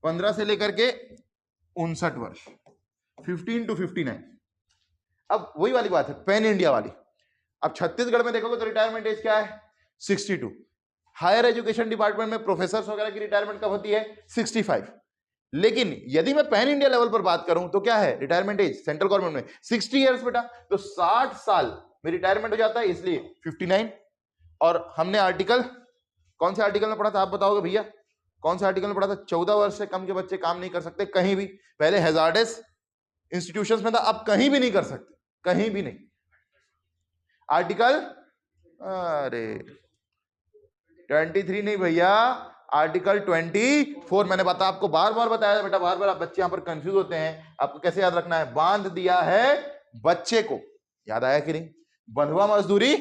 59 वर्ष, 15 to 59। अब वही वाली बात है पैन इंडिया वाली। अब छत्तीसगढ़ में देखोगे तो रिटायरमेंट एज क्या है? 62। हायर एजुकेशन डिपार्टमेंट में प्रोफेसर वगैरह की रिटायरमेंट कब होती है? 65। लेकिन यदि मैं पैन इंडिया लेवल पर बात करूं तो क्या है रिटायरमेंट एज सेंट्रल गवर्नमेंट में? 60 ईयर्स बेटा। तो 60 साल में रिटायरमेंट हो जाता है, इसलिए 59। और हमने आर्टिकल कौन से आर्टिकल में पढ़ा था? आप बताओगे भैया कौन से आर्टिकल में पढ़ा था? 14 वर्ष से कम के बच्चे काम नहीं कर सकते कहीं भी। पहले हैजार्डस इंस्टीट्यूशंस में था, अब कहीं भी नहीं कर सकते, कहीं भी नहीं। आर्टिकल 23 नहीं भैया, आर्टिकल 24। मैंने आपको बार बार बताया बेटा, बार बार आप बच्चे यहां पर कंफ्यूज होते हैं। आपको कैसे याद रखना है? बांध दिया है बच्चे को, याद आया कि नहीं? बंधुआ मजदूरी,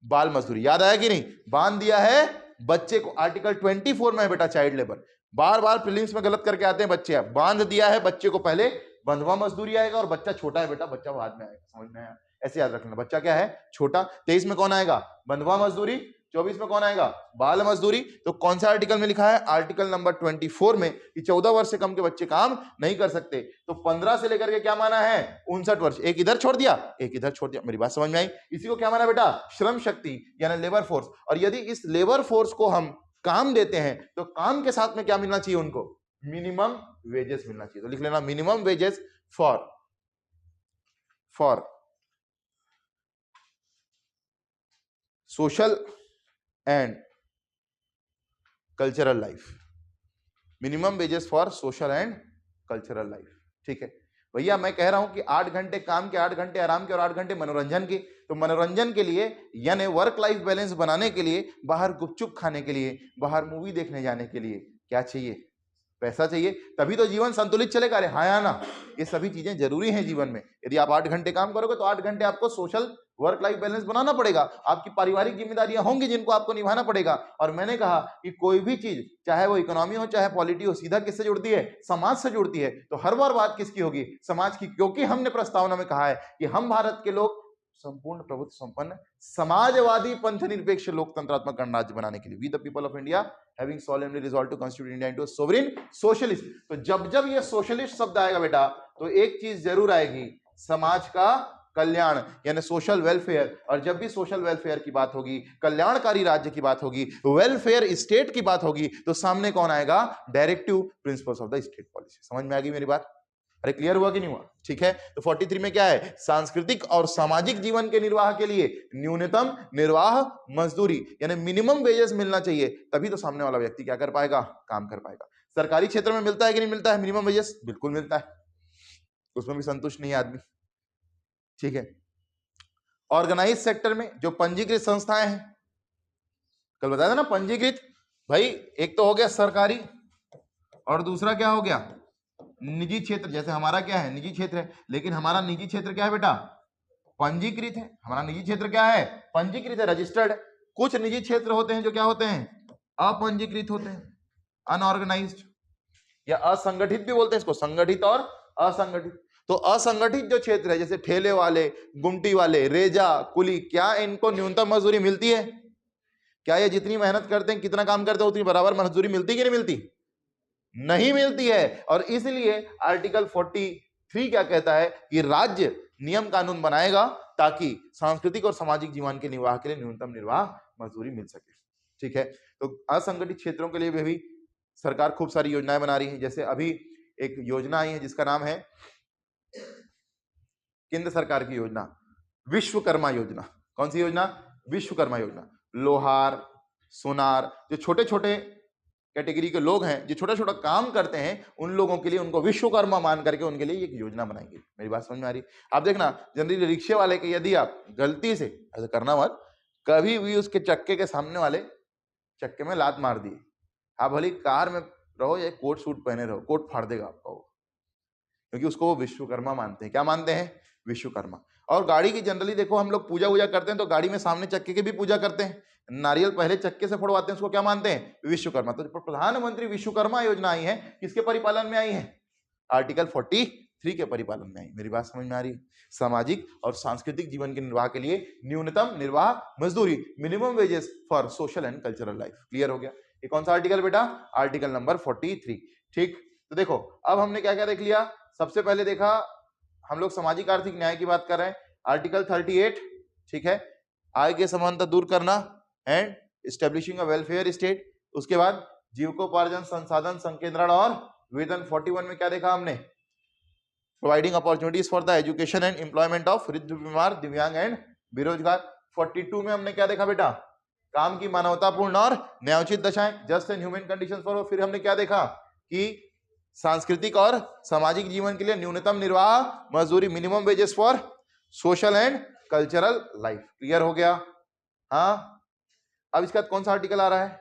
बाल मजदूरी, याद आया कि नहीं? बांध दिया है बच्चे को। आर्टिकल 24 में है बेटा चाइल्ड लेबर। बार बार प्रीलिम्स में गलत करके आते हैं बच्चे। बांध दिया है बच्चे को, पहले बंधुआ मजदूरी आएगा और बच्चा छोटा है बेटा, बच्चा बाद में आएगा। समझ में आया? ऐसे याद रखना, बच्चा क्या है? छोटा। 23 में कौन आएगा? बंधुआ मजदूरी। 24 में कौन आएगा? बाल मजदूरी। तो कौन सा आर्टिकल में लिखा है? आर्टिकल नंबर 24 में कि 14 वर्ष से कम के बच्चे काम नहीं कर सकते। तो 15 से लेकर के क्या माना है? 59 वर्ष। एक इधर छोड़ दिया, एक इधर छोड़ दिया। मेरी बात समझ में आई? इसी को क्या माना बेटा? श्रम शक्ति यानी लेबर फोर्स। और यदि इस लेबर फोर्स को हम काम देते हैं तो काम के साथ में क्या मिलना चाहिए उनको? मिनिमम वेजेस मिलना चाहिए। तो लिख लेना minimum wages for social and cultural life. Minimum wages for social and cultural life. ठीक है भैया, मैं कह रहा हूं कि 8 घंटे काम के, 8 घंटे आराम के और 8 घंटे मनोरंजन के। तो मनोरंजन के लिए यानी वर्क लाइफ बैलेंस बनाने के लिए, बाहर गुपचुप खाने के लिए, बाहर मूवी देखने जाने के लिए क्या चाहिए? पैसा चाहिए, तभी तो जीवन संतुलित चलेगा। अरे हाँ या ना? ये सभी चीजें जरूरी हैं जीवन में। यदि आप 8 घंटे काम करोगे तो 8 घंटे आपको सोशल वर्क लाइफ बैलेंस बनाना पड़ेगा। आपकी पारिवारिक जिम्मेदारियां होंगी जिनको आपको निभाना पड़ेगा। और मैंने कहा कि कोई भी चीज, चाहे वो इकोनॉमी हो चाहे पॉलिटी हो, सीधा किससे जुड़ती है? समाज से जुड़ती है। तो हर बार बात किसकी होगी? समाज की। क्योंकि हमने प्रस्तावना में कहा है कि हम भारत के लोग संपूर्ण प्रभुत्व संपन्न समाजवादी पंथ निरपेक्ष लोकतंत्रात्मक गणराज्य बनाने के लिए, we the people of India having solemnly resolve to constitute India into a sovereign socialist. तो जब जब ये सोशलिस्ट शब्द आएगा बेटा तो एक चीज जरूर आएगी, समाज का कल्याण यानी सोशल वेलफेयर। और जब भी सोशल वेलफेयर की बात होगी, कल्याणकारी राज्य की बात होगी, वेलफेयर स्टेट की बात होगी, तो सामने कौन आएगा? Directive principles of the state policy. समझ में आ गई मेरी बात? अरे क्लियर हुआ कि नहीं हुआ? ठीक है, तो 43 में क्या है? सांस्कृतिक और सामाजिक जीवन के निर्वाह के लिए न्यूनतम निर्वाह मजदूरी यानी मिनिमम वेजेस मिलना चाहिए, तभी तो सामने वाला व्यक्ति क्या कर पाएगा? काम कर पाएगा। सरकारी क्षेत्र में मिलता है कि नहीं मिलता है मिनिमम वेजेस? बिल्कुल मिलता है, उसमें भी संतुष्ट नहीं है आदमी। ठीक है, ऑर्गेनाइज सेक्टर में जो पंजीकृत संस्थाएं हैं, कल बताया था ना पंजीकृत, भाई एक तो हो गया सरकारी और दूसरा क्या हो गया? निजी क्षेत्र। जैसे हमारा क्या है? निजी क्षेत्र है, लेकिन हमारा निजी क्षेत्र क्या है बेटा? पंजीकृत है। हमारा निजी क्षेत्र क्या है? पंजीकृत है, रजिस्टर्ड है। कुछ निजी क्षेत्र होते हैं जो क्या होते हैं? अपंजीकृत होते हैं, अनऑर्गेनाइज्ड या असंगठित भी बोलते हैं इसको, संगठित और असंगठित। तो असंगठित जो क्षेत्र है, जैसे ठेले वाले, गुमटी वाले, रेजा, कुली, क्या इनको न्यूनतम मजदूरी मिलती है? क्या ये जितनी मेहनत करते हैं, कितना काम करते हैं, उतनी बराबर मजदूरी मिलती कि नहीं मिलती? नहीं मिलती है। और इसलिए आर्टिकल 43 क्या कहता है कि राज्य नियम कानून बनाएगा ताकि सांस्कृतिक और सामाजिक जीवन के निर्वाह के लिए न्यूनतम निर्वाह मजदूरी मिल सके। ठीक है, तो असंगठित क्षेत्रों के लिए भी सरकार खूब सारी योजनाएं बना रही है। जैसे अभी एक योजना आई है जिसका नाम है केंद्र सरकार की योजना विश्वकर्मा योजना। कौन सी योजना? विश्वकर्मा योजना। लोहार, सोनार, जो छोटे छोटे कैटेगरी के लोग हैं, जो छोटा छोटा काम करते हैं, उन लोगों के लिए उनको विश्वकर्मा मान करके उनके लिए एक योजना बनाएंगे। मेरी बात समझ में आ रही? आप देखना, जनरली रिक्शे वाले के यदि आप गलती से ऐसा करना मत, कभी भी उसके चक्के के सामने वाले चक्के में लात मार दिए, आप भले कार में रहो या कोट सूट पहने रहो, कोट फाड़ देगा आपका वो, क्योंकि उसको वो विश्वकर्मा मानते हैं। क्या मानते हैं? विश्वकर्मा। और गाड़ी की जनरली देखो, हम लोग पूजा वूजा करते हैं तो गाड़ी में सामने चक्के की भी पूजा करते हैं, नारियल पहले चक्के से फोड़वाते हैं, उसको क्या मानते हैं? विश्वकर्मा। तो प्रधानमंत्री विश्वकर्मा योजना आई है, किसके परिपालन में आई है? आर्टिकल 43 के परिपालन में आई। मेरी बात समझ में आ रही है? सामाजिक और सांस्कृतिक जीवन के निर्वाह के लिए न्यूनतम निर्वाह मजदूरी, minimum wages for social and cultural life. Clear हो गया? ये कौन सा आर्टिकल बेटा? Article number 43। ठीक, तो देखो अब हमने क्या क्या देख लिया। सबसे पहले देखा हम लोग सामाजिक आर्थिक न्याय की बात कर रहे हैं, आर्टिकल 38। ठीक है, आय के समानता दूर करना and establishing a welfare state. उसके बाद जीविकोपार्जन, संसाधन संकेंद्रण और वेतन। 41 में क्या देखा हमने? Providing opportunities for the education and employment of वृद्ध, बीमार, दिव्यांग एंड बेरोजगार। 42 में हमने क्या देखा बेटा? काम की मानवतापूर्ण और न्यायोचित दशाएं, just and human conditions for. फिर हमने क्या देखा कि सांस्कृतिक और सामाजिक जीवन के लिए न्यूनतम निर्वाह मजदूरी, minimum wages for social and cultural life. Clear हो गया? हाँ, अब इसका कौन सा आर्टिकल आ रहा है?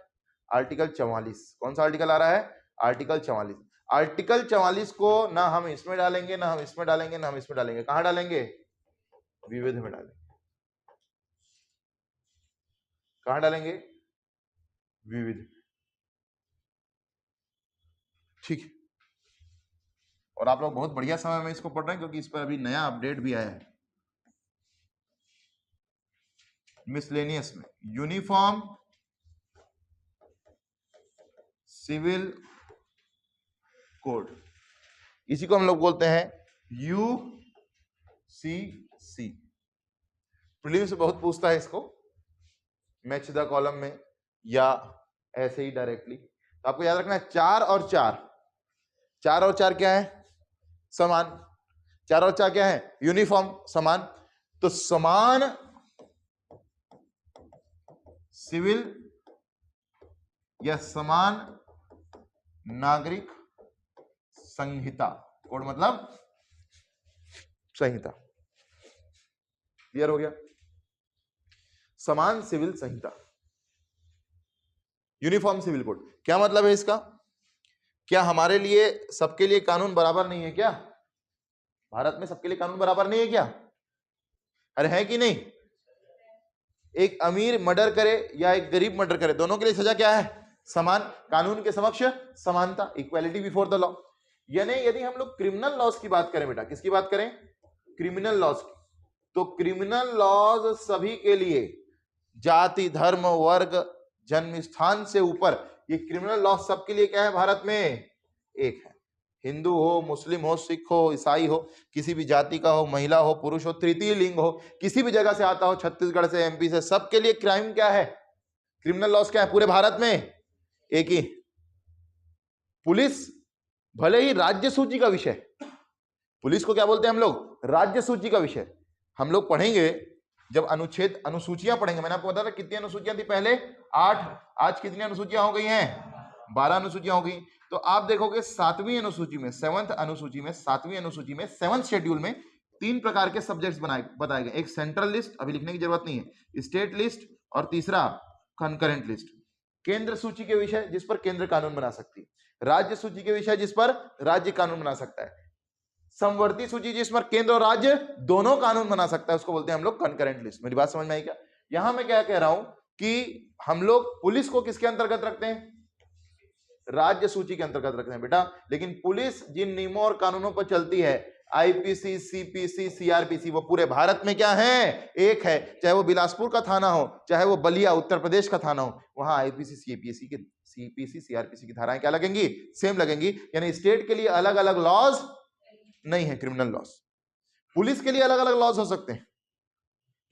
आर्टिकल 44। कौन सा आर्टिकल आ रहा है? आर्टिकल 44। आर्टिकल 44 को ना हम इसमें डालेंगे, ना हम इसमें डालेंगे, ना हम इसमें डालेंगे। कहां डालेंगे? विविध में डालेंगे। कहां डालेंगे? विविध। ठीक है, और आप लोग बहुत बढ़िया समय में इसको पढ़ रहे हैं क्योंकि इस पर अभी नया अपडेट भी आया है। मिसलेनियस में यूनिफॉर्म सिविल कोड, इसी को हम लोग बोलते हैं UCC। प्रीलिम्स से बहुत पूछता है इसको, मैच द कॉलम में या ऐसे ही डायरेक्टली। तो आपको याद रखना है 4 और 4, 4 और 4 क्या है? समान। 4 और 4 क्या है? यूनिफॉर्म, समान। तो समान सिविल या समान नागरिक संहिता, कोड मतलब संहिता। क्लियर हो गया? समान सिविल संहिता, यूनिफॉर्म सिविल कोड। क्या मतलब है इसका? क्या हमारे लिए सबके लिए कानून बराबर नहीं है क्या? भारत में सबके लिए कानून बराबर नहीं है क्या? अरे है कि नहीं? एक अमीर मर्डर करे या एक गरीब मर्डर करे, दोनों के लिए सजा क्या है? समान। कानून के समक्ष समानता, इक्वालिटी बिफोर द लॉ। यानी यदि हम लोग क्रिमिनल लॉज की बात करें बेटा, किसकी बात करें? क्रिमिनल लॉज की, तो क्रिमिनल लॉज सभी के लिए, जाति, धर्म, वर्ग, जन्म स्थान से ऊपर, ये क्रिमिनल लॉ सबके लिए क्या है भारत में? एक है। हिंदू हो, मुस्लिम हो, सिख हो, ईसाई हो, किसी भी जाति का हो, महिला हो, पुरुष हो, तृतीय लिंग हो, किसी भी जगह से आता हो, छत्तीसगढ़ से, एमपी से, सबके लिए क्राइम क्या है, क्रिमिनल लॉस क्या है पूरे भारत में? एक ही। पुलिस भले ही राज्य सूची का विषय, पुलिस को क्या बोलते हैं हम लोग? राज्य सूची का विषय। हम लोग पढ़ेंगे जब अनुच्छेद अनुसूचियां पढ़ेंगे, मैंने आपको बताया कितनी अनुसूचियां थी पहले? 8। आज कितनी अनुसूचियां हो गई हैं? 12 अनुसूचियां हो गई। तो आप देखोगे 7वीं अनुसूची में, 7th अनुसूची में, 7वीं अनुसूची में, 7th शेड्यूल में 3 प्रकार के सब्जेक्ट्स बताए गए। एक सेंट्रल लिस्ट, अभी लिखने की जरूरत नहीं है, स्टेट लिस्ट, और तीसरा कंकरेंट लिस्ट। केंद्र सूची के विषय जिस पर केंद्र कानून बना सकती है, राज्य सूची के विषय जिस पर राज्य कानून बना सकता है, समवर्ती सूची जिस पर केंद्र और राज्य दोनों कानून बना सकता है, उसको बोलते हैं हम लोग कंकरेंट लिस्ट। मेरी बात समझ में आई क्या? यहां मैं क्या कह रहा हूं कि हम लोग पुलिस को किसके अंतर्गत रखते हैं? राज्य सूची के अंतर्गत रखते हैं बेटा। लेकिन पुलिस जिन नियमों और कानूनों पर चलती है, आईपीसी, सीपीसी, सीआरपीसी, वो पूरे भारत में क्या है? एक है। चाहे वो बिलासपुर का थाना हो, चाहे वो बलिया उत्तर प्रदेश का थाना हो, वहां आईपीसी, सीपीसी, सीआरपीसी की धाराएं क्या लगेंगी? सेम लगेंगी। यानी स्टेट के लिए अलग अलग लॉज नहीं है, क्रिमिनल लॉस। पुलिस के लिए अलग अलग लॉज हो सकते हैं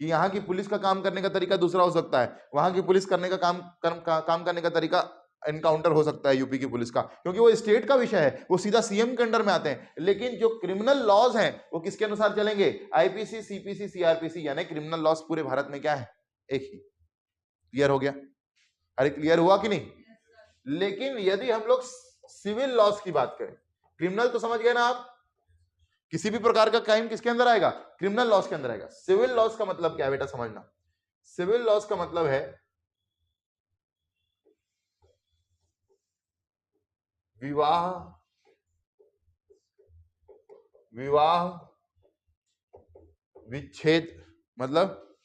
कि यहाँ की पुलिस का काम करने का तरीका दूसरा हो सकता है, वहां की पुलिस करने का काम करने का तरीका एनकाउंटर हो सकता है यूपी की पुलिस का, क्योंकि वो स्टेट का विषय है, वो सीधा सीएम के अंडर में आते हैं। लेकिन जो क्रिमिनल लॉज हैं वो किसके अनुसार चलेंगे? आईपीसी, सीपीसी, सीआरपीसी, यानी क्रिमिनल लॉज पूरे भारत में क्या है? एक ही। क्लियर हो गया? अरे क्लियर हुआ कि नहीं? लेकिन यदि हम लोग सिविल लॉज की बात करें, क्रिमिनल तो समझ गए ना आप, किसी भी प्रकार का क्राइम किसके अंदर आएगा? क्रिमिनल लॉस के अंदर आएगा। सिविल लॉस का मतलब क्या है बेटा, समझना। सिविल लॉस का मतलब है विवाह, विवाह विच्छेद, मतलब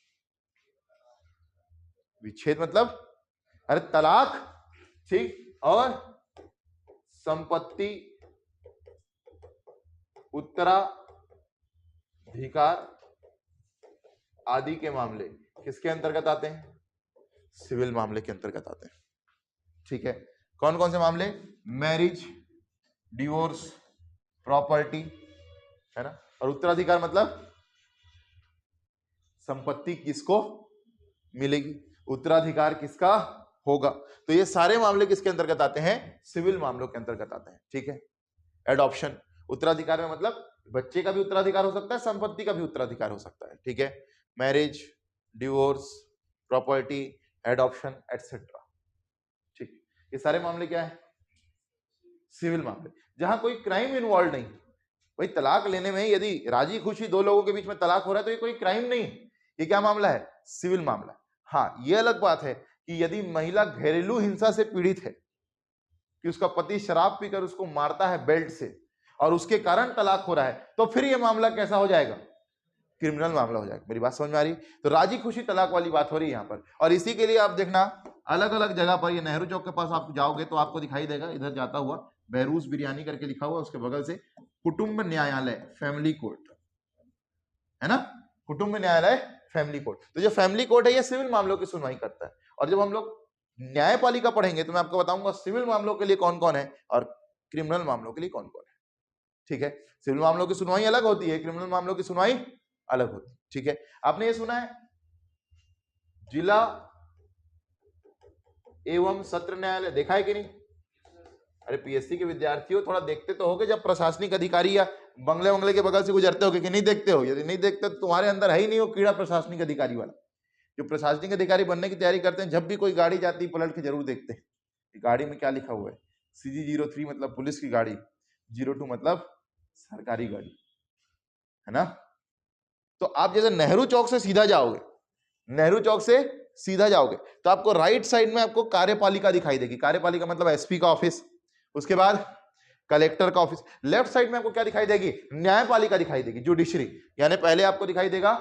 विच्छेद मतलब अरे तलाक, ठीक, और संपत्ति उत्तराधिकार आदि के मामले किसके अंतर्गत आते हैं? सिविल मामले के अंतर्गत आते हैं। ठीक है, कौन कौन से मामले? मैरिज, डिवोर्स, प्रॉपर्टी, है ना, और उत्तराधिकार मतलब संपत्ति किसको मिलेगी, उत्तराधिकार किसका होगा। तो ये सारे मामले किसके अंतर्गत आते हैं? सिविल मामलों के अंतर्गत आते हैं। ठीक है। एडॉप्शन, उत्तराधिकार में मतलब बच्चे का भी उत्तराधिकार हो सकता है, संपत्ति का भी उत्तराधिकार हो सकता है। ठीक है। Marriage, divorce, property, adoption, etcetera. ठीक, ये सारे मामले क्या है? सिविल मामले, जहां कोई क्राइम इन्वॉल्व नहीं। भाई तलाक लेने में यदि राजी खुशी दो लोगों के बीच में तलाक हो रहा है तो ये कोई क्राइम नहीं, ये क्या मामला है? सिविल मामला। हाँ, ये अलग बात है कि यदि महिला घरेलू हिंसा से पीड़ित है, कि उसका पति शराब पीकर उसको मारता है बेल्ट से और उसके कारण तलाक हो रहा है, तो फिर यह मामला कैसा हो जाएगा? क्रिमिनल मामला हो जाएगा। मेरी बात समझ में आ रही? तो राजी खुशी तलाक वाली बात हो रही है यहाँ पर। और इसी के लिए आप देखना अलग अलग जगह पर, ये नेहरू चौक के पास आप जाओगे तो आपको दिखाई देगा, इधर जाता हुआ बहरूस बिरयानी करके लिखा हुआ, उसके बगल से कुटुंब न्यायालय, फैमिली कोर्ट, है ना, कुटुंब न्यायालय, फैमिली कोर्ट। तो जो फैमिली कोर्ट है ये सिविल मामलों की सुनवाई करता है। और जब हम लोग न्यायपालिका पढ़ेंगे तो मैं आपको बताऊंगा सिविल मामलों के लिए कौन कौन है और क्रिमिनल मामलों के लिए कौन कौन है। ठीक है, सिविल मामलों की सुनवाई अलग होती है, क्रिमिनल मामलों की सुनवाई अलग होती है। ठीक है, आपने ये सुना है जिला एवं सत्र न्यायालय, देखा है कि नहीं? अरे पीएससी के विद्यार्थियों थोड़ा देखते तो होगे जब प्रशासनिक अधिकारी या बंगले वंगले के बगल से गुजरते होगे कि नहीं देखते हो? यदि नहीं देखते तो तुम्हारे अंदर है ही नहीं वो कीड़ा प्रशासनिक अधिकारी वाला। जो प्रशासनिक अधिकारी बनने की तैयारी करते हैं, जब भी कोई गाड़ी जाती है पलट के जरूर देखते हैं कि गाड़ी में क्या लिखा हुआ है। CG03 मतलब पुलिस की गाड़ी, 02 मतलब सरकारी गाड़ी, है ना। तो आप जैसे नेहरू चौक से सीधा जाओगे, नेहरू चौक से सीधा जाओगे तो आपको राइट साइड में आपको कार्यपालिका दिखाई देगी। कार्यपालिका मतलब एसपी का ऑफिस, उसके बाद कलेक्टर का ऑफिस। लेफ्ट साइड में आपको क्या दिखाई देगी? न्यायपालिका दिखाई देगी, जुडिशरी। यानी पहले आपको दिखाई देगा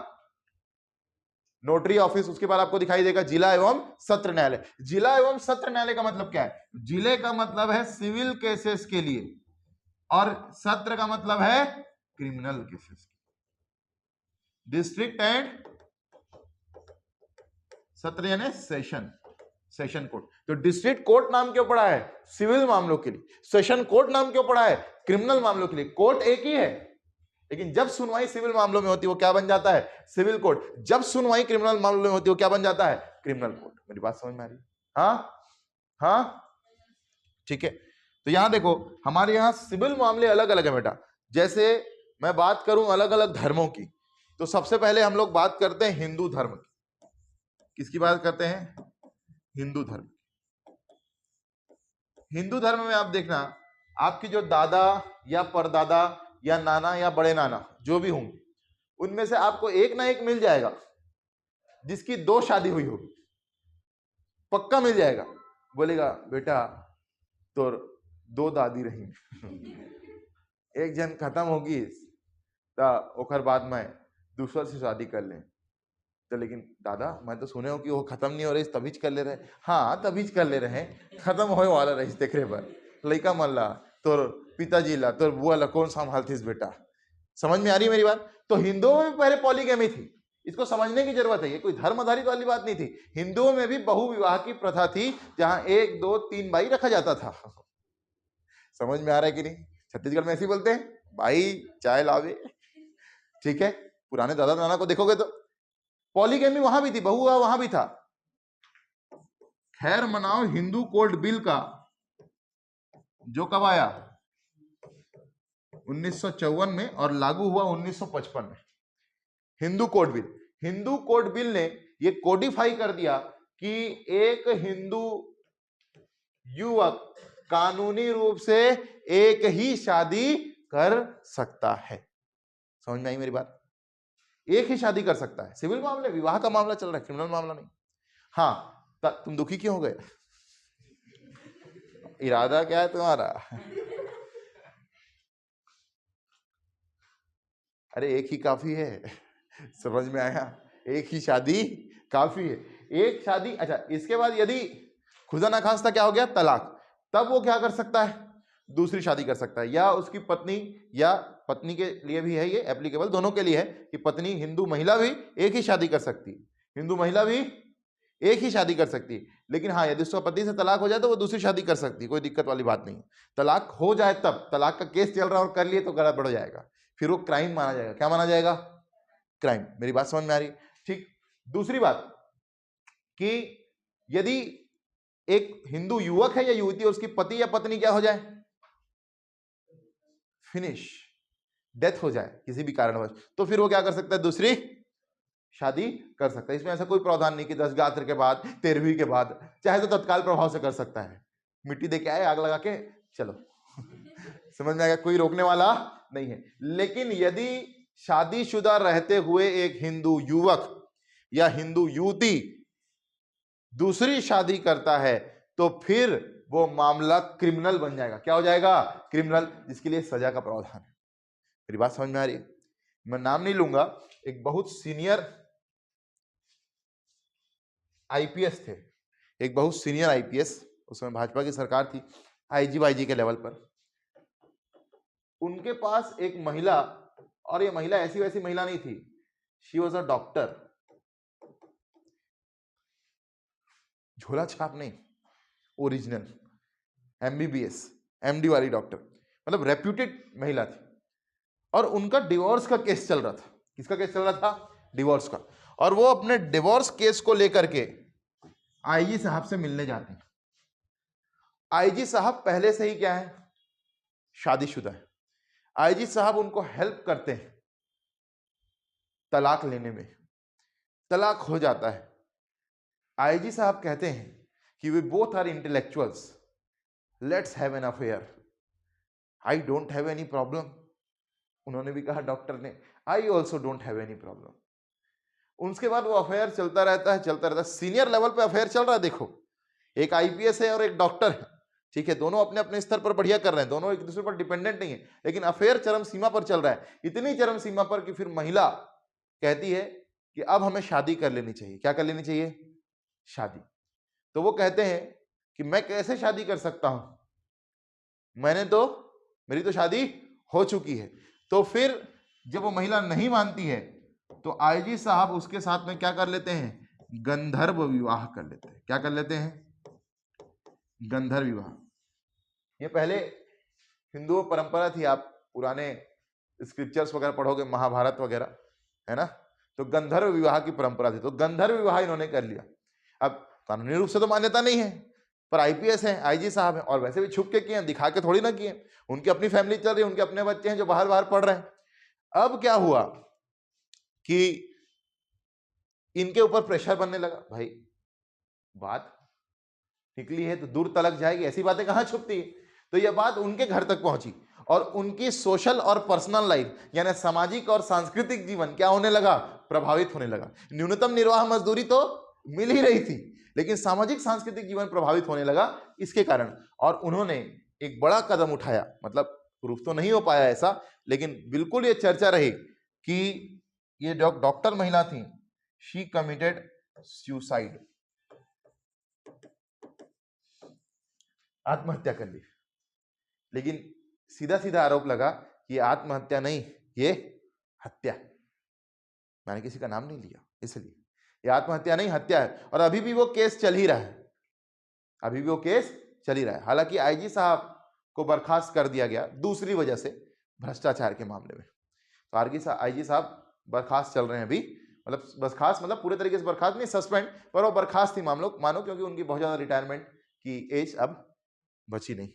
नोटरी ऑफिस, उसके बाद आपको दिखाई देगा जिला एवं सत्र न्यायालय। जिला एवं सत्र न्यायालय का मतलब क्या है? जिले का मतलब है सिविल केसेस के लिए और सत्र का मतलब है क्रिमिनल केसेस। डिस्ट्रिक्ट एंड सत्र यानी सेशन, सेशन कोर्ट। तो डिस्ट्रिक्ट कोर्ट नाम क्यों पड़ा है? सिविल मामलों के लिए। सेशन कोर्ट नाम क्यों पड़ा है? क्रिमिनल मामलों के लिए। कोर्ट एक ही है, लेकिन जब सुनवाई सिविल मामलों में होती है वो क्या बन जाता है? Civil court. जब सुनवाई क्रिमिनल मामलों में होती है वो क्या बन जाता है? Criminal court. मेरी बात समझ में आ रही है? हाँ, ठीक है। तो यहां देखो, हमारे यहां सिविल मामले अलग अलग है बेटा। जैसे मैं बात करूं अलग अलग धर्मों की, तो सबसे पहले हम लोग बात करते हैं हिंदू धर्म की। किसकी बात करते हैं? हिंदू धर्म। हिंदू धर्म में आप देखना, आपकी जो दादा या परदादा या नाना या बड़े नाना जो भी होंगे, उनमें से आपको एक ना एक मिल जाएगा जिसकी 2 शादी हुई होगी, पक्का मिल जाएगा। बोलेगा बेटा तो 2 दादी रही, एक जन खत्म होगी तो ओकर बाद में दूसरा से शादी कर ले। तो लेकिन दादा मैं तो सुने हो कि वो खत्म नहीं हो रही तभी कर ले रहे। हाँ तभी कर ले रहे, खत्म होने वाला रही देख रहे पर लड़का मन ला तोर पिताजी ला तोर बुआ ला कौन संभालतीस बेटा। समझ में आ रही है मेरी बात? तो हिंदुओं में पहले पॉलीगैमी थी, इसको समझने की जरूरत है। ये कोई धर्म आधारित वाली बात नहीं थी। हिंदुओं में भी बहुविवाह की प्रथा थी, जहां 1 2 3 भाई रखा जाता था। समझ में आ रहा है कि नहीं? छत्तीसगढ़ में ऐसे बोलते हैं, भाई चाय लावे। ठीक है, पुराने दादा नाना को देखोगे तो पॉलीगैमी वहां भी थी, बहुविवाह वहां भी था। खैर मनाओ हिंदू कोड बिल का जो कब आया? 1954 में, और लागू हुआ 1955 में। Hindu code bill. Hindu code bill ने ये कोडिफाई कर दिया कि एक हिंदू युवक कानूनी रूप से एक ही शादी कर सकता है। समझ में आई मेरी बात? एक ही शादी कर सकता है। सिविल मामले, विवाह का मामला चल रहा है, क्रिमिनल मामला नहीं। हाँ, तुम दुखी क्यों हो गए? इरादा क्या है तुम्हारा? अरे एक ही काफी है। समझ में आया? एक ही शादी काफी है। एक शादी, अच्छा इसके बाद यदि खुदा ना खास्ता क्या हो गया तलाक, तब वो क्या कर सकता है? दूसरी शादी कर सकता है, या उसकी पत्नी, या पत्नी के लिए भी है ये एप्लीकेबल, दोनों के लिए है कि पत्नी हिंदू महिला भी एक ही शादी कर सकती है, हिंदू महिला भी एक ही शादी कर सकती है। लेकिन हाँ, यदि उसका पति से तलाक हो जाए तो वो दूसरी शादी कर सकती है, कोई दिक्कत वाली बात नहीं। तलाक हो जाए तब, तलाक का केस चल रहा है और कर लिए तो गड़बड़ हो जाएगा, फिर वो क्राइम माना जाएगा। क्या माना जाएगा? क्राइम। मेरी बात समझ में आ रही? ठीक। दूसरी बात कि यदि एक हिंदू युवक है या युवती, उसकी पति या पत्नी क्या हो जाए? फिनिश, डेथ हो जाए किसी भी कारणवश, तो फिर वो क्या कर सकता है? दूसरी शादी कर सकता है। इसमें ऐसा कोई प्रावधान नहीं कि 10 गात्र के बाद, 13वीं के बाद, चाहे तो तत्काल प्रभाव से कर सकता है। मिट्टी दे के आए, आग लगा के चलो। समझ में आएगा? कोई रोकने वाला नहीं है। लेकिन यदि शादीशुदा रहते हुए एक हिंदू युवक या हिंदू युवती दूसरी शादी करता है तो फिर वो मामला क्रिमिनल बन जाएगा। क्या हो जाएगा? क्रिमिनल, जिसके लिए सजा का प्रावधान है। मेरी बात समझ में आ रही है? मैं नाम नहीं लूंगा, एक बहुत सीनियर आईपीएस थे, एक बहुत सीनियर आईपीएस, उसमें भाजपा की सरकार थी, आईजी वाईजी के लेवल पर। उनके पास एक महिला, और ये महिला ऐसी वैसी महिला नहीं थी, शी वॉज अ डॉक्टर। झोला छाप नहीं, ओरिजिनल एमबीबीएस एमडी वाली डॉक्टर, मतलब रेप्यूटेड महिला थी। और उनका डिवोर्स का केस चल रहा था। किसका केस चल रहा था? डिवोर्स का। और वो अपने डिवोर्स केस को लेकर के आईजी साहब से मिलने जाते हैं। आईजी साहब पहले से ही क्या है? शादीशुदा है। आईजी साहब उनको हेल्प करते हैं तलाक लेने में। तलाक हो जाता है। आईजी साहब कहते हैं कि we both are intellectuals, let's have an affair. I don't have any problem. उन्होंने भी कहा, डॉक्टर ने, I also don't have any problem. उसके बाद वो अफेयर चलता रहता है, चलता रहता है। सीनियर लेवल पे अफेयर चल रहा है। देखो, एक आईपीएस है और एक डॉक्टर है, ठीक है, दोनों अपने अपने स्तर पर बढ़िया कर रहे हैं, दोनों एक दूसरे पर डिपेंडेंट नहीं है, लेकिन अफेयर चरम सीमा पर चल रहा है। इतनी चरम सीमा पर कि फिर महिला कहती है कि अब हमें शादी कर लेनी चाहिए। क्या कर लेनी चाहिए? शादी। तो वो कहते हैं कि मैं कैसे शादी कर सकता हूं, मेरी तो शादी हो चुकी है। तो फिर जब वो महिला नहीं मानती है तो आईजी साहब उसके साथ में क्या कर लेते हैं? गंधर्व विवाह कर लेते हैं। क्या कर लेते हैं? गंधर्व विवाह, ये पहले हिंदुओं परंपरा थी। आप पुराने स्क्रिप्चर्स वगैरह पढ़ोगे, महाभारत वगैरह, है ना, तो गंधर्व विवाह की परंपरा थी। तो गंधर्व विवाह इन्होंने कर लिया। अब कानूनी रूप से तो मान्यता नहीं है, पर आईपीएस है, आईजी साहब हैं, और वैसे भी छुप के किए, दिखा के थोड़ी ना किए। उनकी अपनी फैमिली चल रही है, उनके अपने बच्चे हैं जो बाहर बाहर पढ़ रहे हैं। अब क्या हुआ कि इनके ऊपर प्रेशर बनने लगा, भाई बात निकली है तो दूर तलक जाएगी, ऐसी बातें कहां छुपती है। तो यह बात उनके घर तक पहुंची और उनकी सोशल और पर्सनल लाइफ यानी सामाजिक और सांस्कृतिक जीवन क्या होने लगा, प्रभावित होने लगा। न्यूनतम निर्वाह मजदूरी तो मिल ही रही थी, लेकिन सामाजिक सांस्कृतिक जीवन प्रभावित होने लगा इसके कारण। और उन्होंने एक बड़ा कदम उठाया, मतलब प्रूफ तो नहीं हो पाया ऐसा, लेकिन बिल्कुल ये चर्चा रही कि ये डॉक्टर महिला थी, शी कमिटेड सुसाइड, आत्महत्या कर ली। लेकिन सीधा सीधा आरोप लगा कि आत्महत्या नहीं, ये हत्या, मैंने किसी का नाम नहीं लिया इसलिए, ये आत्महत्या नहीं हत्या है। और अभी भी वो केस चल ही रहा है, अभी भी वो केस चल ही रहा है। हालांकि आईजी साहब को बर्खास्त कर दिया गया दूसरी वजह से, भ्रष्टाचार के मामले में। तो आईजी साहब बर्खास्त चल रहे हैं अभी, मतलब बर्खास्त मतलब पूरे तरीके से बर्खास्त नहीं, सस्पेंड, पर वो बर्खास्त थी मानो, क्योंकि उनकी बहुत ज्यादा रिटायरमेंट की एज अब बची नहीं।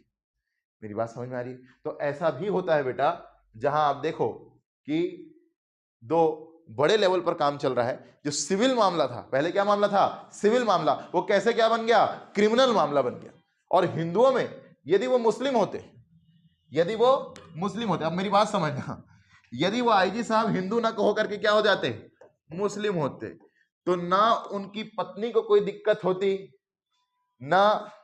मेरी बात समझ में आ रही है? तो ऐसा भी होता है बेटा, जहां आप देखो कि दो बड़े लेवल पर काम चल रहा है। जो सिविल मामला था, पहले क्या मामला था, सिविल मामला, वो कैसे क्या बन गया, क्रिमिनल मामला बन गया। और हिंदुओं में यदि वो मुस्लिम होते, अब मेरी बात समझना, यदि वो आईजी साहब हिंदू ना कहो करके क्या हो जाते, मुस्लिम होते, तो ना उनकी पत्नी को कोई दिक्कत होती, ना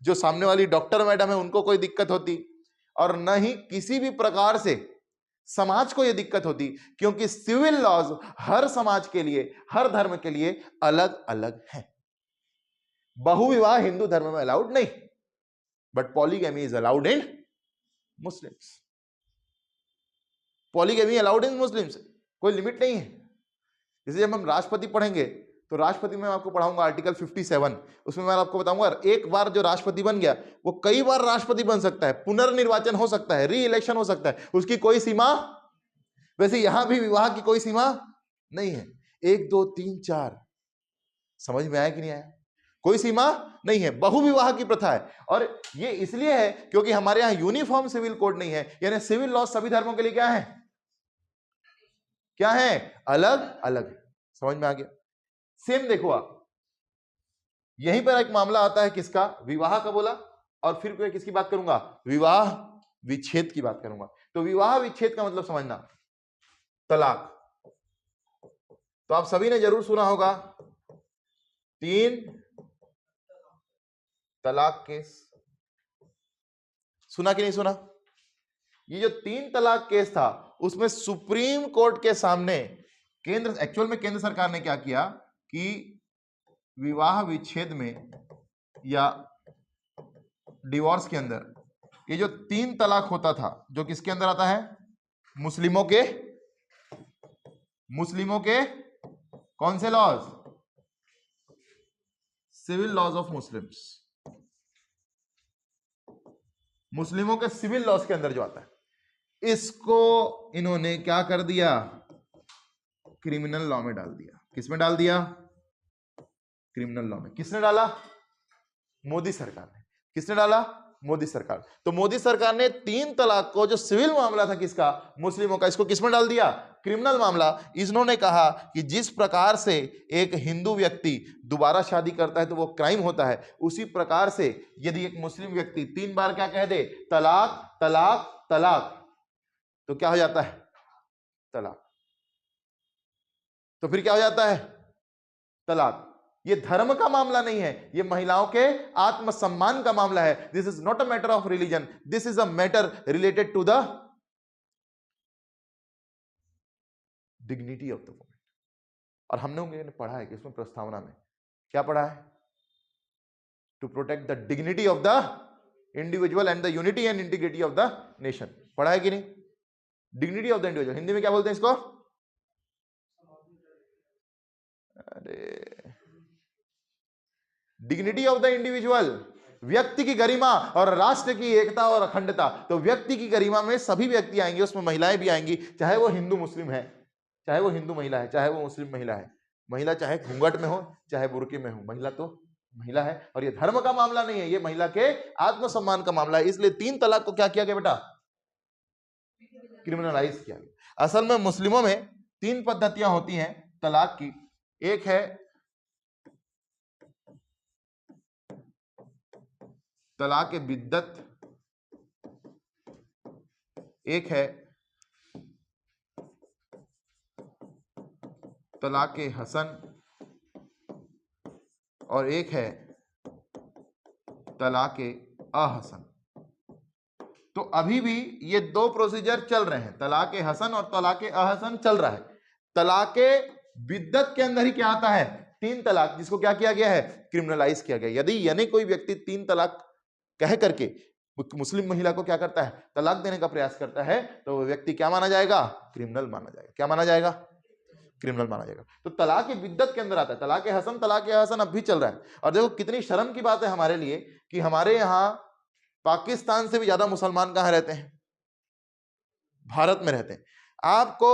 जो सामने वाली डॉक्टर मैडम है उनको कोई दिक्कत होती, और न ही किसी भी प्रकार से समाज को यह दिक्कत होती, क्योंकि सिविल लॉज हर समाज के लिए, हर धर्म के लिए अलग अलग है। बहुविवाह हिंदू धर्म में अलाउड नहीं, but polygamy is allowed in Muslims. Polygamy allowed in Muslims, कोई लिमिट नहीं है। जैसे जब हम राष्ट्रपति पढ़ेंगे तो राष्ट्रपति में आपको पढ़ाऊंगा आर्टिकल 57, उसमें मैं आपको बताऊंगा एक बार जो राष्ट्रपति बन गया वो कई बार राष्ट्रपति बन सकता है, पुनर्निर्वाचन हो सकता है, री इलेक्शन हो सकता है, उसकी कोई सीमा। वैसे यहां भी विवाह की कोई सीमा नहीं है, 1 2 3 4, समझ में आया कि नहीं आया, कोई सीमा नहीं है, बहुविवाह की प्रथा है। और ये इसलिए है क्योंकि हमारे यहां यूनिफॉर्म सिविल कोड नहीं है, यानी सिविल लॉ सभी धर्मों के लिए क्या है, अलग अलग। समझ में आ गया? सेम देखो आप, यहीं पर एक मामला आता है किसका, विवाह का बोला, और फिर मैं किसकी बात करूंगा, विवाह विच्छेद की बात करूंगा। तो विवाह विच्छेद का मतलब समझना, तलाक। तो आप सभी ने जरूर सुना होगा 3 तलाक केस, सुना कि नहीं सुना? ये जो 3 तलाक केस था, उसमें सुप्रीम कोर्ट के सामने एक्चुअल में केंद्र सरकार ने क्या किया कि विवाह विच्छेद में या डिवोर्स के अंदर ये जो 3 तलाक होता था, जो किसके अंदर आता है, मुस्लिमों के कौन से laws, civil laws of Muslims, मुस्लिमों के सिविल लॉज के अंदर जो आता है, इसको इन्होंने क्या कर दिया, क्रिमिनल लॉ में डाल दिया। किस में डाल दिया, क्रिमिनल लॉ में। किसने डाला, मोदी सरकार ने। किसने डाला, मोदी सरकार। तो मोदी सरकार ने 3 तलाक को, जो सिविल मामला था किसका, मुस्लिमों का, इसको किसमें डाल दिया, क्रिमिनल मामला। इन्होंने कहा कि जिस प्रकार से एक हिंदू व्यक्ति दोबारा शादी करता है तो वो क्राइम होता है, उसी प्रकार से यदि एक मुस्लिम व्यक्ति 3 बार क्या कह दे, तलाक तलाक तलाक, तो क्या हो जाता है, तलाक। तो फिर क्या हो जाता है, तलाक। ये धर्म का मामला नहीं है, ये महिलाओं के आत्मसम्मान का मामला है। This is not a matter of religion, this is a matter related to the dignity of the woman. और हमने पढ़ा है कि इसमें प्रस्तावना में क्या पढ़ा है, to protect the dignity of the individual and the unity and integrity of the nation. पढ़ा है कि नहीं, dignity of the individual, Hindi में क्या बोलते हैं इसको, अरे डिग्निटी ऑफ द इंडिविजुअल, व्यक्ति की गरिमा और राष्ट्र की एकता और अखंडता। तो व्यक्ति की गरिमा में सभी व्यक्ति आएंगे, उसमें महिलाएं भी आएंगी, चाहे वो हिंदू मुस्लिम है, चाहे वो हिंदू महिला है, चाहे वो मुस्लिम महिला है। महिला चाहे घूंघट में हो चाहे बुर्के में हो, महिला तो महिला है। और ये धर्म का मामला नहीं है, ये महिला के आत्मसम्मान का मामला है। इसलिए 3 तलाक को क्या किया गया बेटा? क्रिमिनलाइज किया गया। असल में मुस्लिमों में 3 पद्धतियां होती हैं तलाक की। एक है तलाक बिद्दत, एक है तलाक हसन, और एक है तलाक अहसन। तो अभी भी ये 2 प्रोसीजर चल रहे हैं, तलाक हसन और तलाक अहसन चल रहा है। तलाक बिद्दत के अंदर ही क्या आता है? 3 तलाक, जिसको क्या किया गया है? क्रिमिनलाइज किया गया। यदि यानी कोई व्यक्ति 3 तलाक कह करके मुस्लिम महिला को क्या करता है? तलाक देने का प्रयास करता है, तो वो व्यक्ति क्या माना जाएगा? क्रिमिनल माना जाएगा। क्या माना जाएगा? क्रिमिनल माना जाएगा। तो तलाक बिद्दत के अंदर आता है। तलाक हसन, तलाक हसन अब भी चल रहा है। और देखो कितनी शर्म की बात है हमारे लिए कि हमारे यहाँ पाकिस्तान से भी ज्यादा मुसलमान कहां रहते हैं? भारत में रहते हैं। आपको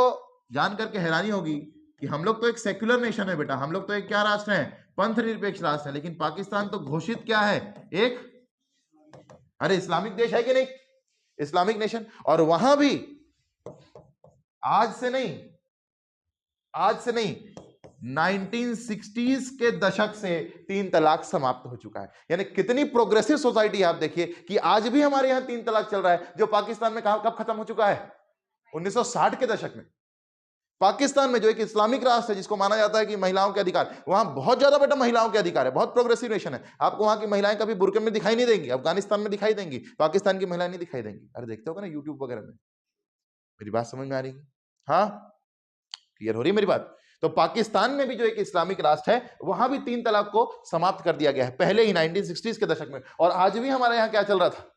जान करके हैरानी होगी कि हम लोग तो एक सेक्युलर नेशन है बेटा, हम लोग तो एक क्या राष्ट्र है? पंथ निरपेक्ष राष्ट्र है। लेकिन पाकिस्तान तो घोषित क्या है? एक अरे इस्लामिक देश है कि नहीं? Islamic nation. और वहां भी आज से नहीं 1960s के दशक से 3 तलाक समाप्त हो चुका है। यानी कितनी प्रोग्रेसिव सोसाइटी आप देखिए कि आज भी हमारे यहां 3 तलाक चल रहा है, जो पाकिस्तान में कब खत्म हो चुका है? 1960 के दशक में। पाकिस्तान में जो एक इस्लामिक राष्ट्र है, जिसको माना जाता है कि महिलाओं के अधिकार, वहां बहुत ज्यादा बेटा महिलाओं के अधिकार है, बहुत प्रोग्रेसिव नेशन है। आपको वहां की महिलाएं कभी बुर्के में दिखाई नहीं देंगी, अफगानिस्तान में दिखाई देंगी, पाकिस्तान की महिलाएं नहीं दिखाई देंगी। अरे देखते हो ना यूट्यूब वगैरह में। मेरी बात समझ में आ रही है? हाँ, क्लियर हो रही है मेरी बात? तो पाकिस्तान में भी जो एक इस्लामिक राष्ट्र है, वहां भी 3 तलाक को समाप्त कर दिया गया है, पहले ही 1960s के दशक में। और आज भी हमारे यहां क्या चल रहा था?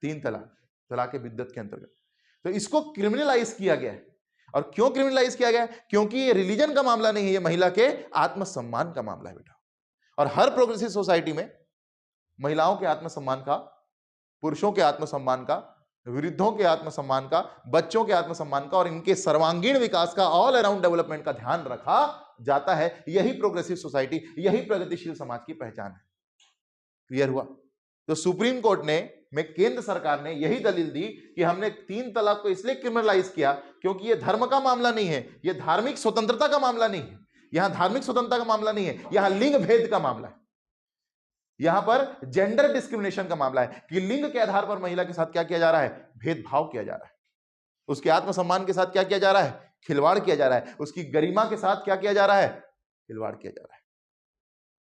3 तलाक, तलाक बिद्दत के अंतर्गत। तो इसको क्रिमिनलाइज किया गया है। और क्यों क्रिमिनलाइज किया गया? क्योंकि ये रिलीजन का मामला नहीं है, ये महिला के आत्मसम्मान का मामला है बेटा। और हर प्रोग्रेसिव सोसाइटी में महिलाओं के आत्मसम्मान का, पुरुषों के आत्मसम्मान का, वृद्धों के आत्मसम्मान का, बच्चों के आत्मसम्मान का और इनके सर्वांगीण विकास का, ऑल अराउंड डेवलपमेंट का ध्यान रखा जाता है। यही प्रोग्रेसिव सोसाइटी, यही प्रगतिशील समाज की पहचान है। क्लियर हुआ? तो सुप्रीम कोर्ट ने में केंद्र सरकार ने यही दलील दी कि हमने 3 तलाक को इसलिए क्रिमिनलाइज किया क्योंकि यह धर्म का मामला नहीं है, यह धार्मिक स्वतंत्रता का मामला नहीं है। यहां धार्मिक स्वतंत्रता का मामला नहीं है, यहां लिंग भेद का मामला है। यहां पर जेंडर डिस्क्रिमिनेशन का मामला है कि लिंग के आधार पर महिला के साथ क्या किया जा रहा है? भेदभाव किया जा रहा है। उसके आत्मसम्मान के साथ क्या किया जा रहा है? खिलवाड़ किया जा रहा है। उसकी गरिमा के साथ क्या किया जा रहा है? खिलवाड़ किया जा रहा है।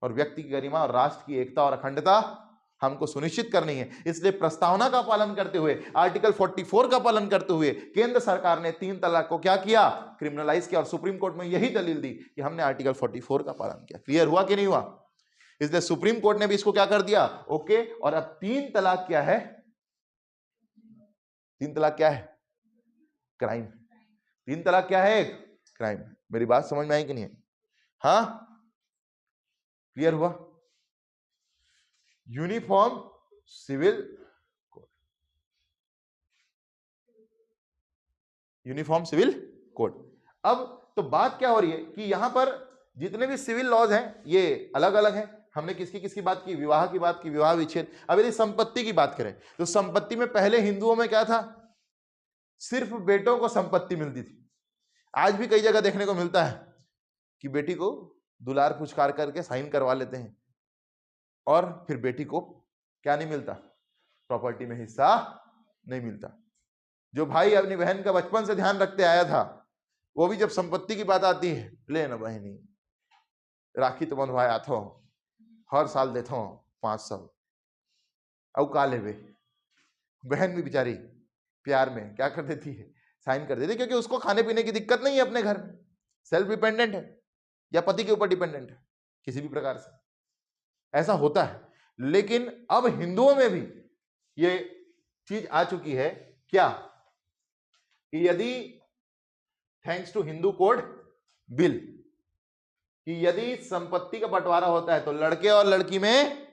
और व्यक्ति की गरिमा और राष्ट्र की एकता और अखंडता हमको सुनिश्चित करनी है। इसलिए प्रस्तावना का पालन करते हुए, आर्टिकल 44 का पालन करते हुए केंद्र सरकार ने 3 तलाक को क्या किया? क्रिमिनलाइज किया। और सुप्रीम कोर्ट में यही दलील दी कि हमने आर्टिकल 44 का पालन किया। क्लियर हुआ कि नहीं हुआ? इसलिए सुप्रीम कोर्ट ने भी इसको क्या कर दिया? ओके। और अब 3 तलाक क्या है? 3 तलाक क्या है? क्राइम। 3 तलाक क्या है? क्राइम। मेरी बात समझ में आई कि नहीं? हाँ, क्लियर हुआ? Uniform civil code, uniform civil code. अब तो बात क्या हो रही है कि यहां पर जितने भी सिविल लॉज हैं ये अलग अलग हैं। हमने किसकी किसकी बात की? विवाह की बात की, विवाह विच्छेद। अब यदि संपत्ति की बात करें तो संपत्ति में पहले हिंदुओं में क्या था? सिर्फ बेटों को संपत्ति मिलती थी। आज भी कई जगह देखने को मिलता है कि बेटी को दुलार पुचकार करके साइन करवा लेते हैं और फिर बेटी को क्या नहीं मिलता? प्रॉपर्टी में हिस्सा नहीं मिलता। जो भाई अपनी बहन का बचपन से ध्यान रखते आया था, वो भी जब संपत्ति की बात आती है, ले ना बहनी, राखी तो बंधवाया थो, हर साल देता हूं 500, अब का लेवे। बहन भी बेचारी प्यार में क्या कर देती है? साइन कर देती, क्योंकि उसको खाने पीने की दिक्कत नहीं है, अपने घर में सेल्फ डिपेंडेंट है या पति के ऊपर डिपेंडेंट है किसी भी प्रकार से। ऐसा होता है। लेकिन अब हिंदुओं में भी ये चीज आ चुकी है क्या कि यदि thanks to Hindu code bill कि यदि संपत्ति का बंटवारा होता है तो लड़के और लड़की में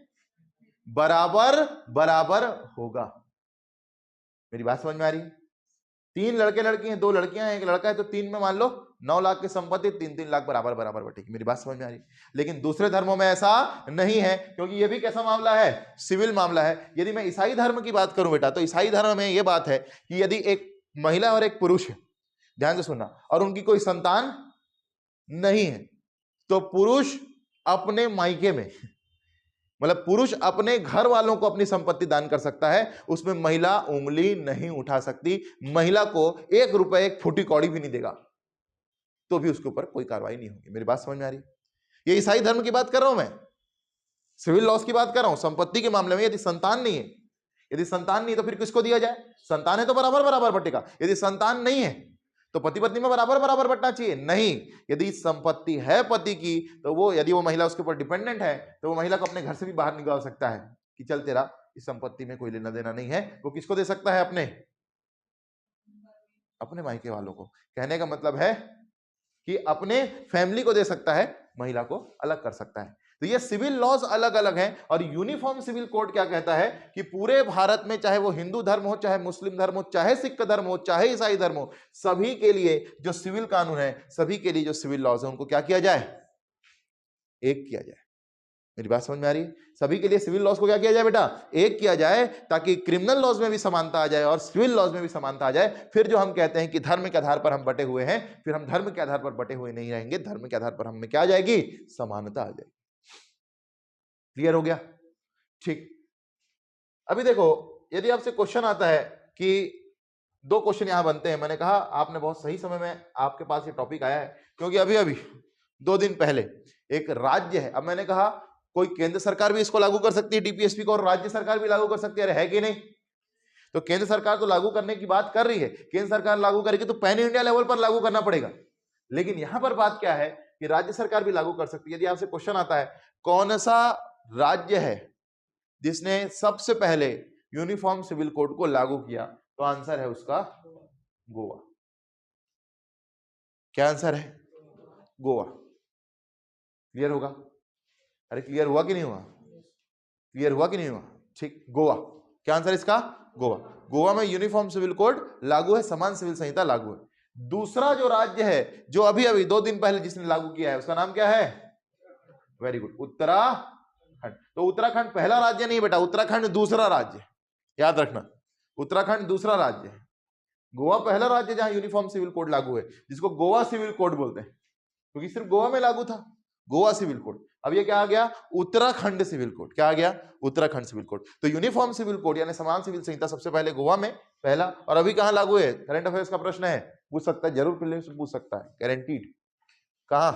बराबर बराबर होगा। मेरी बात समझ में आ रही है? 3 लड़के लड़की हैं, 2 लड़कियां हैं, 1 लड़का है, तो 3 में मान लो 9 लाख की संपत्ति 3-3 लाख बराबर बराबर बटेगी। मेरी बात समझ में आ रही? लेकिन दूसरे धर्मों में ऐसा नहीं है, क्योंकि ये भी कैसा मामला है? सिविल मामला है। यदि मैं ईसाई धर्म की बात करूं बेटा, तो ईसाई धर्म में यह बात है कि यदि एक महिला और एक पुरुष है, ध्यान से सुनना, और उनकी कोई संतान नहीं है, तो पुरुष अपने मायके में, मतलब पुरुष अपने घर वालों को अपनी संपत्ति दान कर सकता है, उसमें महिला उंगली नहीं उठा सकती। महिला को 1 रुपए 1 फूटी कौड़ी भी नहीं देगा तो भी उसके ऊपर कोई कार्रवाई नहीं होगी। मेरी बात समझ में आ रही? ये ईसाई धर्म की बात कर रहा हूं मैं, सिविल लॉस की बात कर रहा हूं। संपत्ति के मामले में यदि संतान नहीं है, यदि संतान नहीं तो फिर किसको दिया जाए? संतान है तो बराबर बराबर बटेगा। यदि संतान नहीं है तो पति पत्नी में बराबर बराबर बंटना चाहिए? नहीं, यदि संपत्ति है पति की तो वो, यदि वो महिला उसके ऊपर डिपेंडेंट है, तो वो महिला को अपने घर से भी बाहर निकाल सकता है कि चल तेरा इस संपत्ति में कोई लेना देना नहीं है। वो किसको दे सकता है? अपने मायके वालों को। कहने का मतलब है कि अपने फैमिली को दे सकता है, महिला को अलग कर सकता है। तो ये सिविल लॉज अलग अलग हैं। और यूनिफॉर्म सिविल कोड क्या कहता है कि पूरे भारत में, चाहे वो हिंदू धर्म हो, चाहे मुस्लिम धर्म हो, चाहे सिख धर्म हो, चाहे ईसाई धर्म हो, सभी के लिए जो सिविल कानून है, सभी के लिए जो सिविल लॉज है, उनको क्या किया जाए? एक किया जाए। मेरी बात समझ में आ रही है? सभी के लिए सिविल लॉज को क्या किया जाए बेटा? एक किया जाए, ताकि क्रिमिनल लॉज में भी समानता आ जाए और सिविल लॉज में भी समानता आ जाए। फिर जो हम कहते हैं कि धर्म के आधार पर हम बटे हुए हैं, फिर हम धर्म के आधार पर बटे हुए नहीं रहेंगे, धर्म के आधार पर हमें क्या आ जाएगी? समानता आ जाएगी। क्लियर हो गया? ठीक। अभी देखो, यदि आपसे क्वेश्चन आता है कि 2 क्वेश्चन यहां बनते हैं। मैंने कहा आपने बहुत सही समय में आपके पास ये टॉपिक आया है, क्योंकि अभी अभी 2 दिन पहले एक राज्य है, अब मैंने कहा कोई केंद्र सरकार भी इसको लागू कर सकती है डीपीएसपी को, और राज्य सरकार भी लागू कर सकती है। अरे है कि नहीं? तो केंद्र सरकार तो लागू करने की बात कर रही है, केंद्र सरकार लागू करेगी तो पैन इंडिया लेवल पर लागू करना पड़ेगा। लेकिन यहां पर बात क्या है कि राज्य सरकार भी लागू कर सकती है। यदि आपसे क्वेश्चन आता है कौन सा राज्य है जिसने सबसे पहले यूनिफॉर्म सिविल कोड को लागू किया, तो आंसर है उसका गोवा। क्या आंसर है? गोवा। क्लियर होगा? अरे क्लियर हुआ कि नहीं हुआ? क्लियर हुआ कि नहीं हुआ? ठीक, गोवा। क्या आंसर इसका? गोवा। गोवा में यूनिफॉर्म सिविल कोड लागू है, समान सिविल संहिता लागू है। दूसरा जो राज्य है जो अभी अभी 2 दिन पहले जिसने लागू किया है, उसका नाम क्या है? Very good, Uttarakhand. तो उत्तराखंड पहला राज्य नहीं बेटा, उत्तराखंड दूसरा राज्य, याद रखना, उत्तराखंड दूसरा राज्य है। गोवा पहला राज्य जहां यूनिफॉर्म सिविल कोड लागू है, जिसको गोवा सिविल कोड बोलते हैं, क्योंकि सिर्फ गोवा में लागू था गोवा सिविल कोड। अब ये क्या आ गया? Uttarakhand civil code. क्या आ गया? Uttarakhand civil code. तो यूनिफॉर्म सिविल कोड यानी समान सिविल संहिता सबसे पहले गोवा में पहला, और अभी कहां लागू है? करंट अफेयर्स का प्रश्न है, पूछ सकता है, जरूर प्रीलिम्स से पूछ सकता है, गारंटीड। कहां?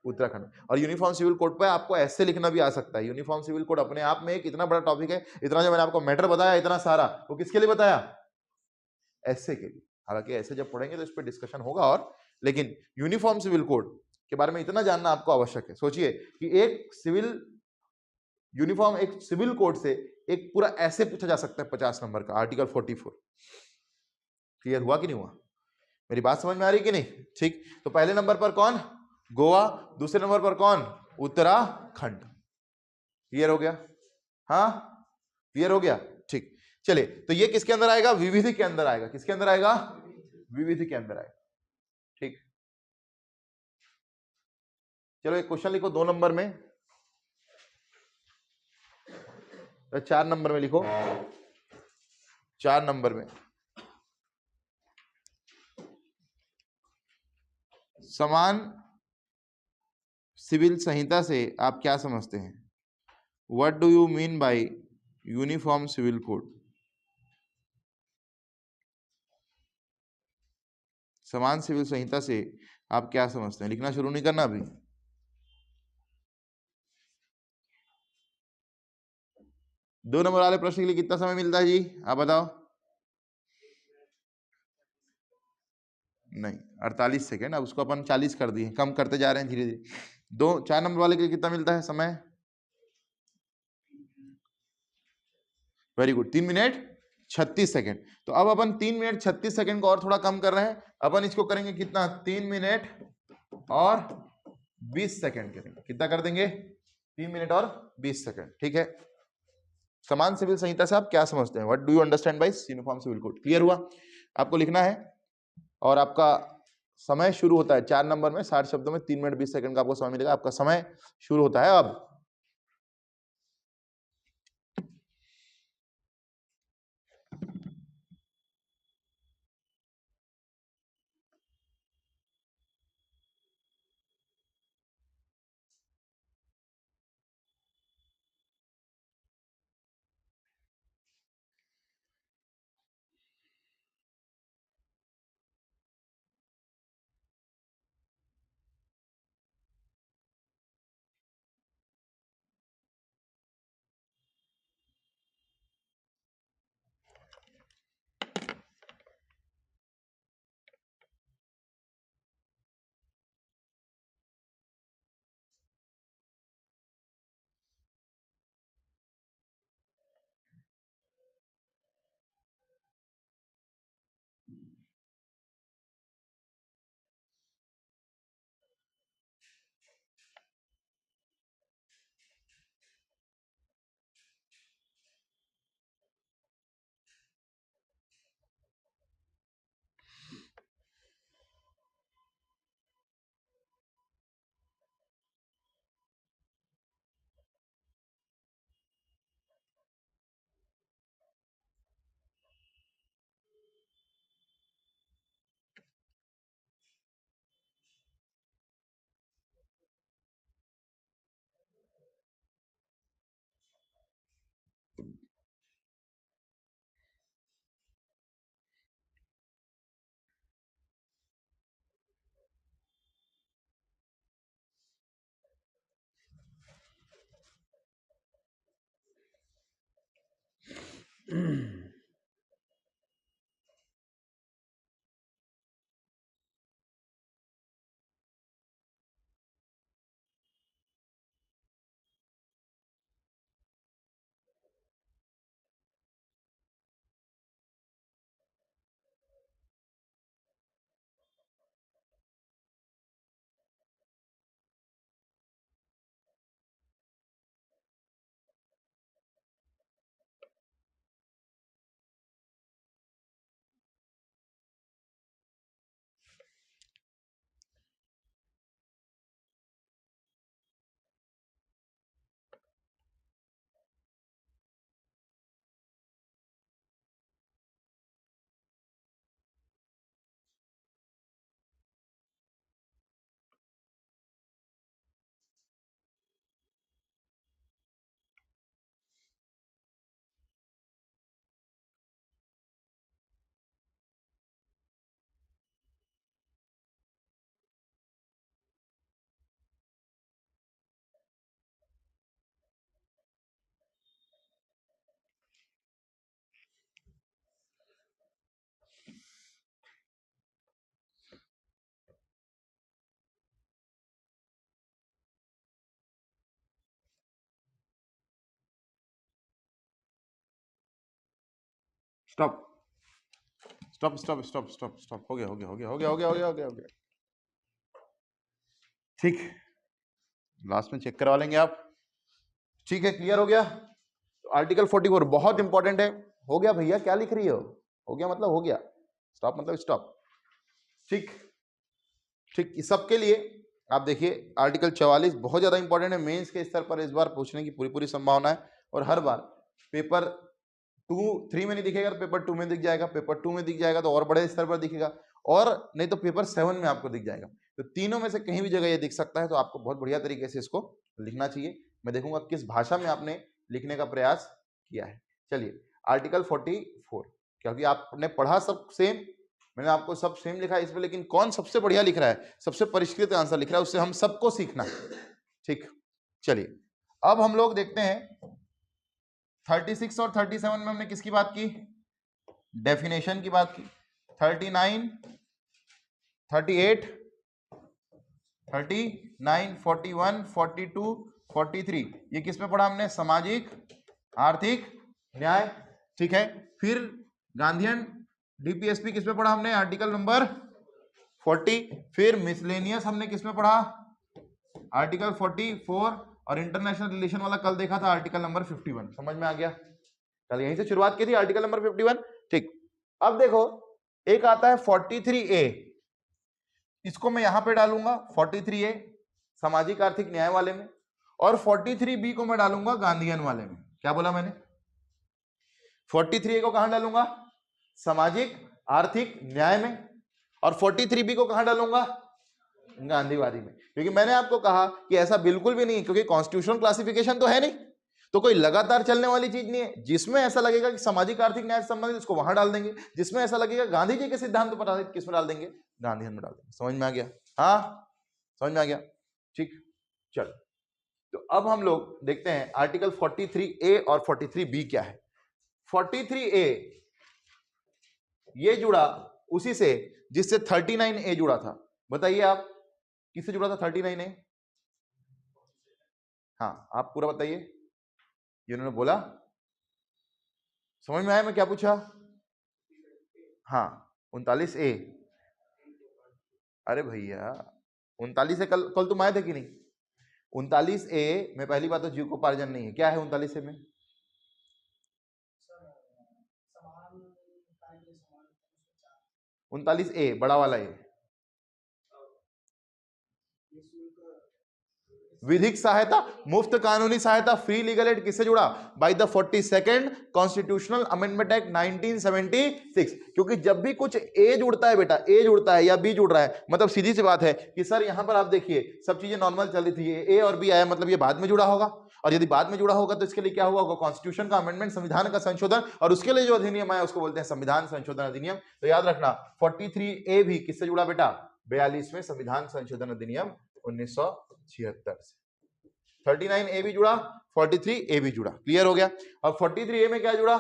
उत्तराखंड। और यूनिफॉर्म सिविल कोड पे आपको ऐसे लिखना भी आ सकता है। यूनिफॉर्म सिविल कोड अपने आप में एक इतना बड़ा टॉपिक है, इतना जो मैंने आपको मैटर बताया इतना सारा, वो किसके लिए बताया? ऐसे के लिए। हालांकि ऐसे जब पढ़ेंगे तो इस पर डिस्कशन होगा और, लेकिन यूनिफॉर्म सिविल कोड के बारे में इतना जानना आपको आवश्यक है। सोचिए कि एक सिविल यूनिफॉर्म, एक सिविल कोड से एक पूरा ऐसे पूछा जा सकता है 50 नंबर का, आर्टिकल 44। क्लियर हुआ कि नहीं हुआ? मेरी बात समझ में आ रही कि नहीं? ठीक। तो पहले नंबर पर कौन? गोवा। दूसरे नंबर पर कौन? उत्तराखंड। क्लियर हो गया? हाँ, क्लियर हो गया? ठीक। चलिए, तो ये किसके अंदर आएगा? विविधि के अंदर आएगा। किसके अंदर आएगा? विविधि के अंदर आएगा। ठीक। चलो एक क्वेश्चन लिखो 2 नंबर में, 4 नंबर में लिखो, 4 नंबर में। समान सिविल संहिता से आप क्या समझते हैं? What do you mean by uniform civil code? समान सिविल संहिता से आप क्या समझते हैं? लिखना शुरू नहीं करना अभी। दो नंबर वाले प्रश्न के लिए कितना समय मिलता है जी, आप बताओ? नहीं, 48 सेकेंड। अब उसको अपन 40 कर दिए, कम करते जा रहे हैं धीरे धीरे। 4 नंबर वाले के लिए कितना मिलता है समय? Very good, 3 minute 36 second. तो अब अपन 3 मिनट 36 सेकेंड को और थोड़ा कम कर रहे हैं। अपन इसको करेंगे कितना? 3 मिनट और 20 सेकंड करेंगे। कितना कर देंगे? 3 मिनट और 20 सेकंड। ठीक है, समान सिविल संहिता से आप क्या समझते हैं? What do you understand by uniform civil code? Clear हुआ? आपको लिखना है और आपका समय शुरू होता है 4 नंबर में, 60 शब्दों में 3 मिनट 20 सेकंड का आपको समय मिलेगा। आपका समय शुरू होता है अब। Stop stop stop stop stop stop. हो गया हो गया हो गया हो गया हो गया हो गया हो गया हो गया। ठीक, लास्ट में चेक करवा लेंगे आप। ठीक है, क्लियर हो गया? आर्टिकल 44 बहुत इंपॉर्टेंट है। हो गया भैया, क्या लिख रही हो? हो गया मतलब हो गया, स्टॉप मतलब स्टॉप। ठीक ठीक, इस सबके लिए आप देखिए आर्टिकल 44 बहुत ज्यादा इंपॉर्टेंट है। मेंस के स्तर पर इस बार पूछने की पूरी पूरी संभावना है, और हर बार पेपर 3 में नहीं दिखेगा तो पेपर 2 में दिख जाएगा, पेपर 2 में दिख जाएगा तो और बड़े स्तर पर दिखेगा, और नहीं तो पेपर 7 में आपको दिख जाएगा। तो तीनों में से कहीं भी जगह ये दिख सकता है, तो आपको बहुत बढ़िया तरीके से इसको लिखना चाहिए। मैं देखूंगा किस भाषा में आपने लिखने का प्रयास किया है। चलिए, आर्टिकल 44, क्योंकि आपने पढ़ा सब सेम, मैंने आपको सब सेम लिखा है इसमें, लेकिन कौन सबसे बढ़िया लिख रहा है, सबसे परिष्कृत आंसर लिख रहा है, उससे हम सबको सीखना है। ठीक, चलिए अब हम लोग देखते हैं 36 और 37 में हमने किसकी बात की? डेफिनेशन की बात की। 39, 38, 39, 41, 42, 43 ये किस में पढ़ा हमने? सामाजिक आर्थिक न्याय। ठीक है, फिर गांधीयन डीपीएसपी किस में पढ़ा हमने? Article number 40। फिर मिसलेनियस हमने किस में पढ़ा? आर्टिकल 44 और इंटरनेशनल रिलेशन वाला कल देखा था आर्टिकल नंबर 51। समझ में आ गया? कल यहीं से शुरुआत की थी आर्टिकल नंबर 51। ठीक, अब देखो एक आता है 43A, इसको मैं यहां पे डालूंगा 43A सामाजिक आर्थिक न्याय वाले में, और 43B को मैं डालूंगा गांधीयन वाले में। क्या बोला मैंने? 43A को कहां डालूंगा? सामाजिक आर्थिक न्याय में, और 43B को कहां डालूंगा? गांधीवादी में। क्योंकि मैंने आपको कहा कि ऐसा बिल्कुल भी नहीं, क्योंकि कॉन्स्टिट्यूशनल क्लासिफिकेशन तो है नहीं, तो कोई लगातार चलने वाली चीज नहीं है। जिसमें ऐसा लगेगा कि सामाजिक आर्थिक न्याय से संबंधित, उसको वहां डाल देंगे। जिसमें ऐसा लगेगा गांधी जी के सिद्धांत पर आधारित, किसमें डाल देंगे? गांधीयन में डाल देंगे। समझ में आ गया? हाँ, समझ में आ गया? ठीक, चलो तो अब हम लोग देखते हैं आर्टिकल 43A और 43B क्या है। 43A ये जुड़ा उसी से जिससे 39A जुड़ा था। बताइए आप किससे जुड़ा था 39A? हाँ, आप पूरा बताइए। ये उन्होंने बोला, समझ में आया मैं क्या पूछा? हाँ, 39A। अरे भैया 39 कल तुम आए थे कि नहीं? 39A में पहली बात तो जीविकोपार्जन नहीं है। क्या है 39A में? 39A बड़ा वाला ए, विधिक सहायता, मुफ्त कानूनी सहायता, फ्री लीगल एड किससे जुड़ा? By the 42nd constitutional amendment act 1976। क्योंकि जब भी कुछ ए जुड़ता है बेटा, ए जुड़ता है या बी जुड़ रहा है, मतलब सीधी सी बात है कि सर यहां पर आप देखिए सब चीजें नॉर्मल चल रही थी, ए और बी आया मतलब ये बाद में जुड़ा होगा, और यदि बाद में जुड़ा होगा तो इसके लिए क्या हुआ होगा? कॉन्स्टिट्यूशन का अमेंडमेंट, संविधान का संशोधन, और उसके लिए जो अधिनियम आया उसको बोलते हैं संविधान संशोधन अधिनियम। तो याद रखना 43A भी किससे जुड़ा बेटा? 42वें संविधान संशोधन अधिनियम 1976 से। 39A भी जुड़ा, 43A भी जुड़ा। क्लियर हो गया? अब 43A में क्या जुड़ा?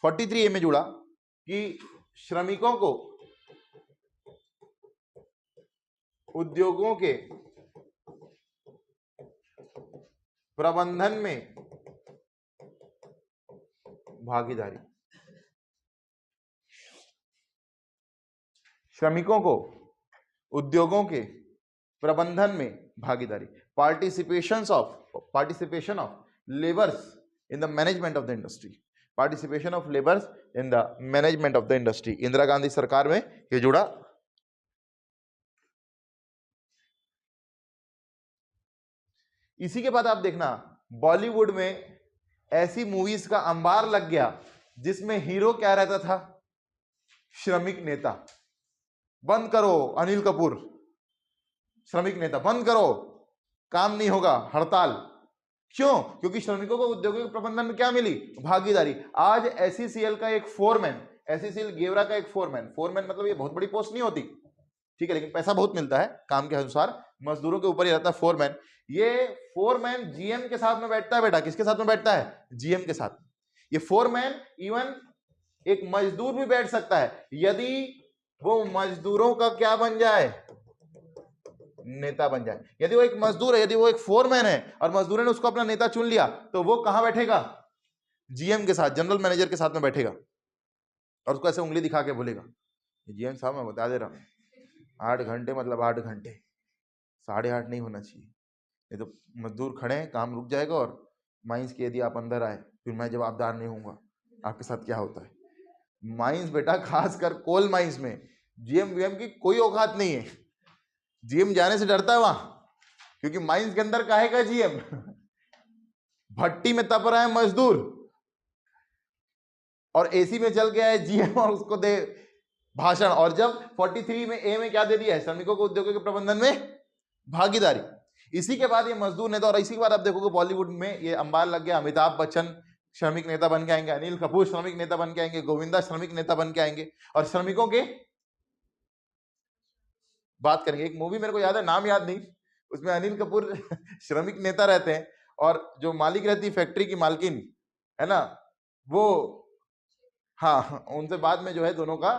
43A में जुड़ा कि श्रमिकों को उद्योगों के प्रबंधन में भागीदारी, श्रमिकों को उद्योगों के प्रबंधन में भागीदारी, participation of labours in the management of the industry, participation of labours in the management of the industry. Indira Gandhi सरकार में ये जुड़ा। इसी के बाद आप देखना बॉलीवुड में ऐसी मूवीज का अंबार लग गया जिसमें हीरो क्या रहता था? श्रमिक नेता। बंद करो अनिल कपूर, श्रमिक नेता बंद करो, काम नहीं होगा, हड़ताल। क्यों? क्योंकि श्रमिकों को उद्योगों के प्रबंधन में क्या मिली? भागीदारी। आज एसईसीएल का एक फोरमैन, एसईसीएल गेवरा का एक फोरमैन मतलब ये बहुत बड़ी पोस्ट नहीं होती, ठीक है, लेकिन पैसा बहुत मिलता है काम के अनुसार, मजदूरों के ऊपर ही रहता है फोरमैन। ये फोरमैन जीएम के साथ में बैठता है बेटा। किसके साथ में बैठता है? जीएम के साथ। ये फोरमैन इवन एक मजदूर भी बैठ सकता है यदि वो मजदूरों का क्या बन जाए? नेता बन जाए। यदि वो एक मजदूर है, यदि वो एक फोरमैन है और मजदूरों ने उसको अपना नेता चुन लिया, तो वो कहां बैठेगा? जीएम के साथ, जनरल मैनेजर के साथ में बैठेगा, और उसको ऐसे उंगली दिखा के बोलेगा, जीएम साहब मैं बता दे रहा हूं 8 घंटे मतलब 8 घंटे, 8:30 नहीं होना चाहिए, नहीं तो मजदूर खड़े हैं, काम रुक जाएगा, और माइंस के यदि आप अंदर आए फिर मैं जवाबदार नहीं होऊंगा। आपके साथ क्या होता है? माइंस बेटा, खासकर कोल माइंस में जीएम वीएम की कोई औकात नहीं है। जीएम जाने से डरता है वहां, क्योंकि माइंस के अंदर काहे का जीएम? भट्टी में तप रहा है मजदूर, और एसी में चल के आए जीएम और उसको दे भाषण। और जब 43 में ए में क्या दे दिया है? श्रमिकों को उद्योगों के प्रबंधन में भागीदारी। इसी के बाद ये मजदूर नेता, और इसी के बाद आप देखोगे बॉलीवुड में ये अंबार लग गया, अमिताभ बच्चन श्रमिक नेता बन के आएंगे, अनिल कपूर श्रमिक नेता बन के आएंगे, गोविंदा श्रमिक नेता बन के आएंगे, और श्रमिकों के बात करेंगे। एक मूवी मेरे को याद है, नाम याद नहीं, उसमें अनिल कपूर श्रमिक नेता रहते हैं, और जो मालिक रहती है फैक्ट्री की मालकिन है ना, वो हाँ उनसे बाद में जो है दोनों का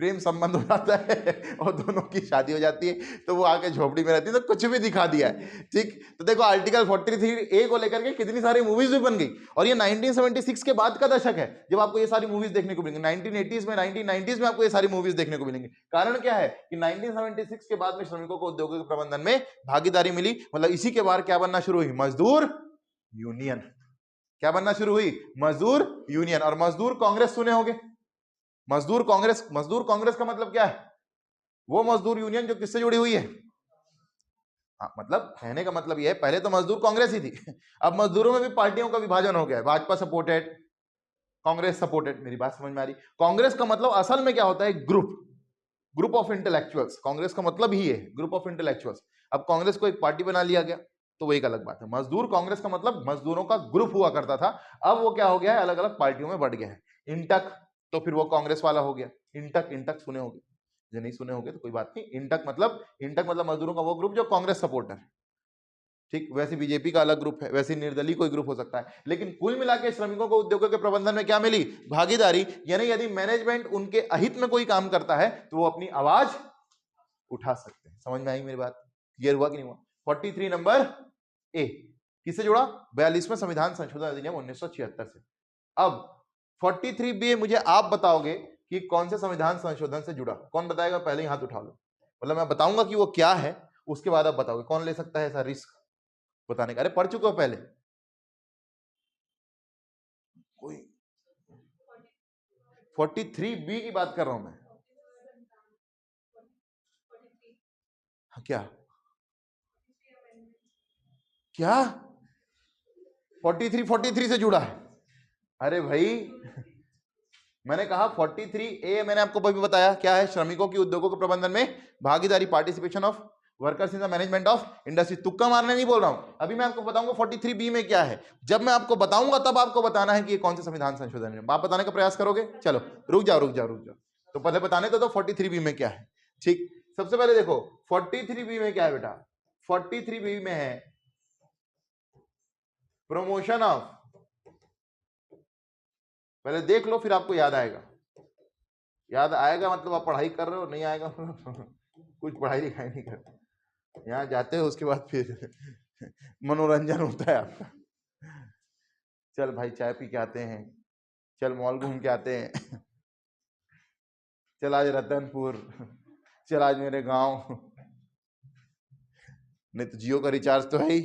प्रेम संबंध हो जाता है और दोनों की शादी हो जाती है, तो वो आके झोपड़ी में रहती है, तो कुछ भी दिखा दिया है। ठीक, तो देखो आर्टिकल 43A को लेकर के कितनी सारी मूवीज भी बन गई, और ये 1976 के बाद का दशक है जब आपको ये सारी मूवीज देखने को मिलेंगी। 1980s में 1990s में आपको ये सारी मूवीज देखने को मिलेंगी। कारण क्या है कि 1976 के बाद में श्रमिकों को उद्योगों के प्रबंधन में भागीदारी मिली, मतलब इसी के बाद क्या बनना शुरू हुई, मजदूर यूनियन। क्या बनना शुरू हुई, मजदूर यूनियन। और मजदूर कांग्रेस सुने होंगे, मजदूर कांग्रेस। मजदूर कांग्रेस का मतलब क्या है, वो मजदूर यूनियन जो किससे जुड़ी हुई है। हाँ, मतलब कहने का मतलब यह है, पहले तो मजदूर कांग्रेस ही थी, अब मजदूरों में भी पार्टियों का विभाजन हो गया है, भाजपा सपोर्टेड, कांग्रेस सपोर्टेड। मेरी बात समझ में आ रही। कांग्रेस का मतलब असल में क्या होता है, ग्रुप ऑफ इंटेलेक्चुअल्स। कांग्रेस का मतलब ही है ग्रुप ऑफ इंटेलेक्चुअल्स। अब कांग्रेस को एक पार्टी बना लिया गया, तो वो एक अलग बात है। मजदूर कांग्रेस का मतलब मजदूरों का ग्रुप हुआ करता था, अब वो क्या हो गया है, अलग अलग पार्टियों में बढ़ गया है। इंटक, तो फिर वो कांग्रेस वाला हो गया। इंटक सुने होंगे, जो नहीं सुने होंगे तो कोई बात नहीं। इंटक मतलब मजदूरों का वो ग्रुप जो कांग्रेस सपोर्टर है। ठीक, वैसे बीजेपी का अलग ग्रुप है, वैसे निर्दलीय कोई ग्रुप हो सकता है, लेकिन कुल मिला के श्रमिकों को उद्योगों के प्रबंधन में क्या मिली, भागीदारी। यानी यदि मैनेजमेंट उनके अहित में कोई काम करता है तो वो अपनी आवाज उठा सकते हैं। समझ में आई मेरी बात, क्लियर हुआ कि नहीं हुआ। 43 नंबर ए किससे जुड़ा, 42वें संविधान संशोधन अधिनियम 1976 से। अब 43B मुझे आप बताओगे कि कौन से संविधान संशोधन से जुड़ा, कौन बताएगा, पहले ही हाथ उठा लो। मतलब मैं बताऊंगा कि वो क्या है, उसके बाद आप बताओगे। कौन ले सकता है ऐसा रिस्क बताने का। अरे पढ़ चुके हो पहले कोई। 43B की बात कर रहा हूं मैं। क्या क्या 43 से जुड़ा है। अरे भाई मैंने कहा 43A, मैंने आपको भी बताया क्या है, श्रमिकों की उद्योगों के प्रबंधन में भागीदारी, participation of workers in the management of industry. तुक्का मारने नहीं बोल रहा हूं, अभी मैं आपको बताऊंगा 43B में क्या है। जब मैं आपको बताऊंगा तब आपको बताना है कि ये कौन सा संविधान संशोधन है। आप बताने का प्रयास करोगे, चलो रुक जाओ, तो पहले बताने तो 43B में क्या है। ठीक, सबसे पहले देखो 43B में क्या है बेटा। 43B में है प्रमोशन ऑफ, पहले देख लो फिर आपको याद आएगा। याद आएगा मतलब आप पढ़ाई कर रहे हो, नहीं आएगा कुछ पढ़ाई लिखाई नहीं करते, यहाँ जाते हो उसके बाद फिर मनोरंजन होता है आपका। चल भाई चाय पी के आते हैं, चल मॉल घूम के आते हैं, चल आज रतनपुर, चल आज मेरे गांव। नहीं तो जियो का रिचार्ज तो है ही,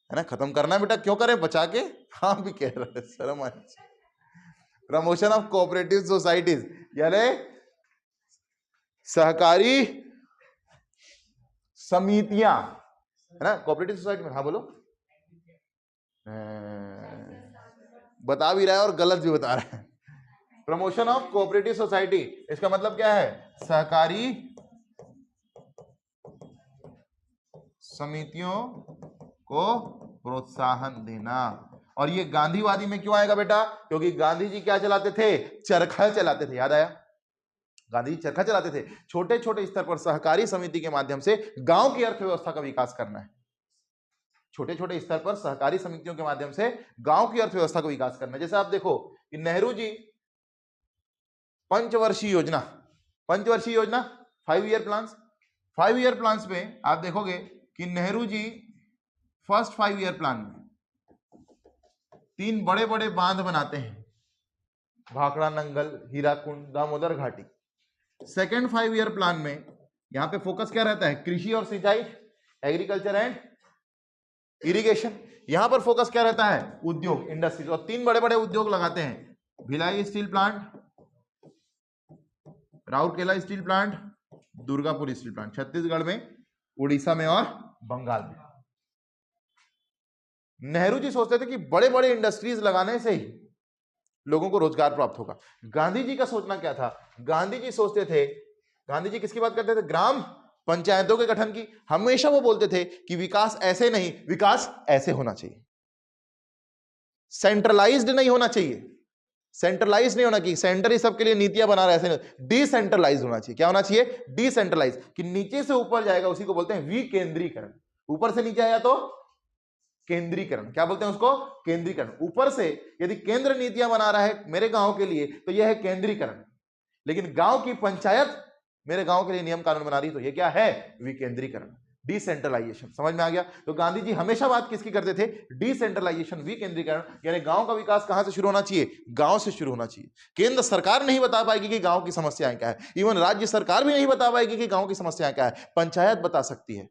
है ना, खत्म करना बेटा, क्यों करें बचा के। हाँ भी कह रहा है, शर्म आ। प्रमोशन ऑफ कोऑपरेटिव सोसाइटीज, यानी सहकारी समितियां, है ना, कोऑपरेटिव सोसाइटी में। हाँ बोलो, बता भी रहा है और गलत भी बता रहा है। प्रमोशन ऑफ कोऑपरेटिव सोसाइटी, इसका मतलब क्या है, सहकारी समितियों को प्रोत्साहन देना। और ये गांधीवादी में क्यों आएगा बेटा, क्योंकि गांधी जी क्या चलाते थे, चरखा चलाते थे। याद आया, गांधी जी चरखा चलाते थे। छोटे छोटे स्तर पर सहकारी समिति के माध्यम से गांव की अर्थव्यवस्था का विकास करना है। छोटे छोटे स्तर पर सहकारी समितियों के माध्यम से गांव की अर्थव्यवस्था को विकास करना है। जैसे आप देखो कि नेहरू जी पंचवर्षीय योजना 5 ईयर प्लान्स, 5 ईयर प्लान्स में आप देखोगे कि Nehru ji first 5 year plan में 3 बड़े बड़े बांध बनाते हैं, भाखड़ा, नंगल, हीराकुंड, दामोदर घाटी। सेकेंड 5 ईयर प्लान में यहां पे फोकस क्या रहता है, कृषि और सिंचाई, एग्रीकल्चर एंड इरिगेशन। यहां पर फोकस क्या रहता है, उद्योग, इंडस्ट्री। और 3 बड़े बड़े उद्योग लगाते हैं, Bhilai steel plant, Rourkela steel plant, Durgapur steel plant, Chhattisgarh में, उड़ीसा में और बंगाल में। नेहरू जी सोचते थे कि बड़े बड़े इंडस्ट्रीज लगाने से ही लोगों को रोजगार प्राप्त होगा। गांधी जी का सोचना क्या था, गांधी जी सोचते थे, गांधी जी किसकी बात करते थे, ग्राम पंचायतों के गठन की। हमेशा वो बोलते थे कि विकास ऐसे नहीं, विकास ऐसे होना चाहिए, सेंट्रलाइज्ड नहीं होना चाहिए, सेंट्रलाइज नहीं होना चाहिए, सेंटर ही सबके लिए नीतियां बना रहा है, ऐसे नहीं, डिसेंट्रलाइज होना चाहिए। क्या होना चाहिए, डिसेंट्रलाइज, कि नीचे से ऊपर जाएगा उसी को बोलते हैं विकेंद्रीकरण। ऊपर से नीचे आया तो केंद्रीकरण। क्या बोलते हैं उसको, केंद्रीकरण। ऊपर से यदि केंद्र नीतियां बना रहा है मेरे गांव के लिए तो यह है केंद्रीकरण। लेकिन गांव की पंचायत मेरे गांव के लिए नियम कानून बना रही, तो ये क्या है? विकेंद्रीकरण, डिसेंट्रलाइजेशन। समझ में आ गया? तो गांधी जी हमेशा बात किसकी करते थे? डिसेंट्रलाइजेशन, विकेंद्रीकरण, यानी गांव का विकास कहां से शुरू होना चाहिए? गांव से शुरू होना चाहिए। केंद्र सरकार नहीं बता पाएगी कि गांव की समस्याएं क्या है, इवन राज्य सरकार भी नहीं बता पाएगी कि गांव की समस्याएं क्या है, पंचायत बता सकती है।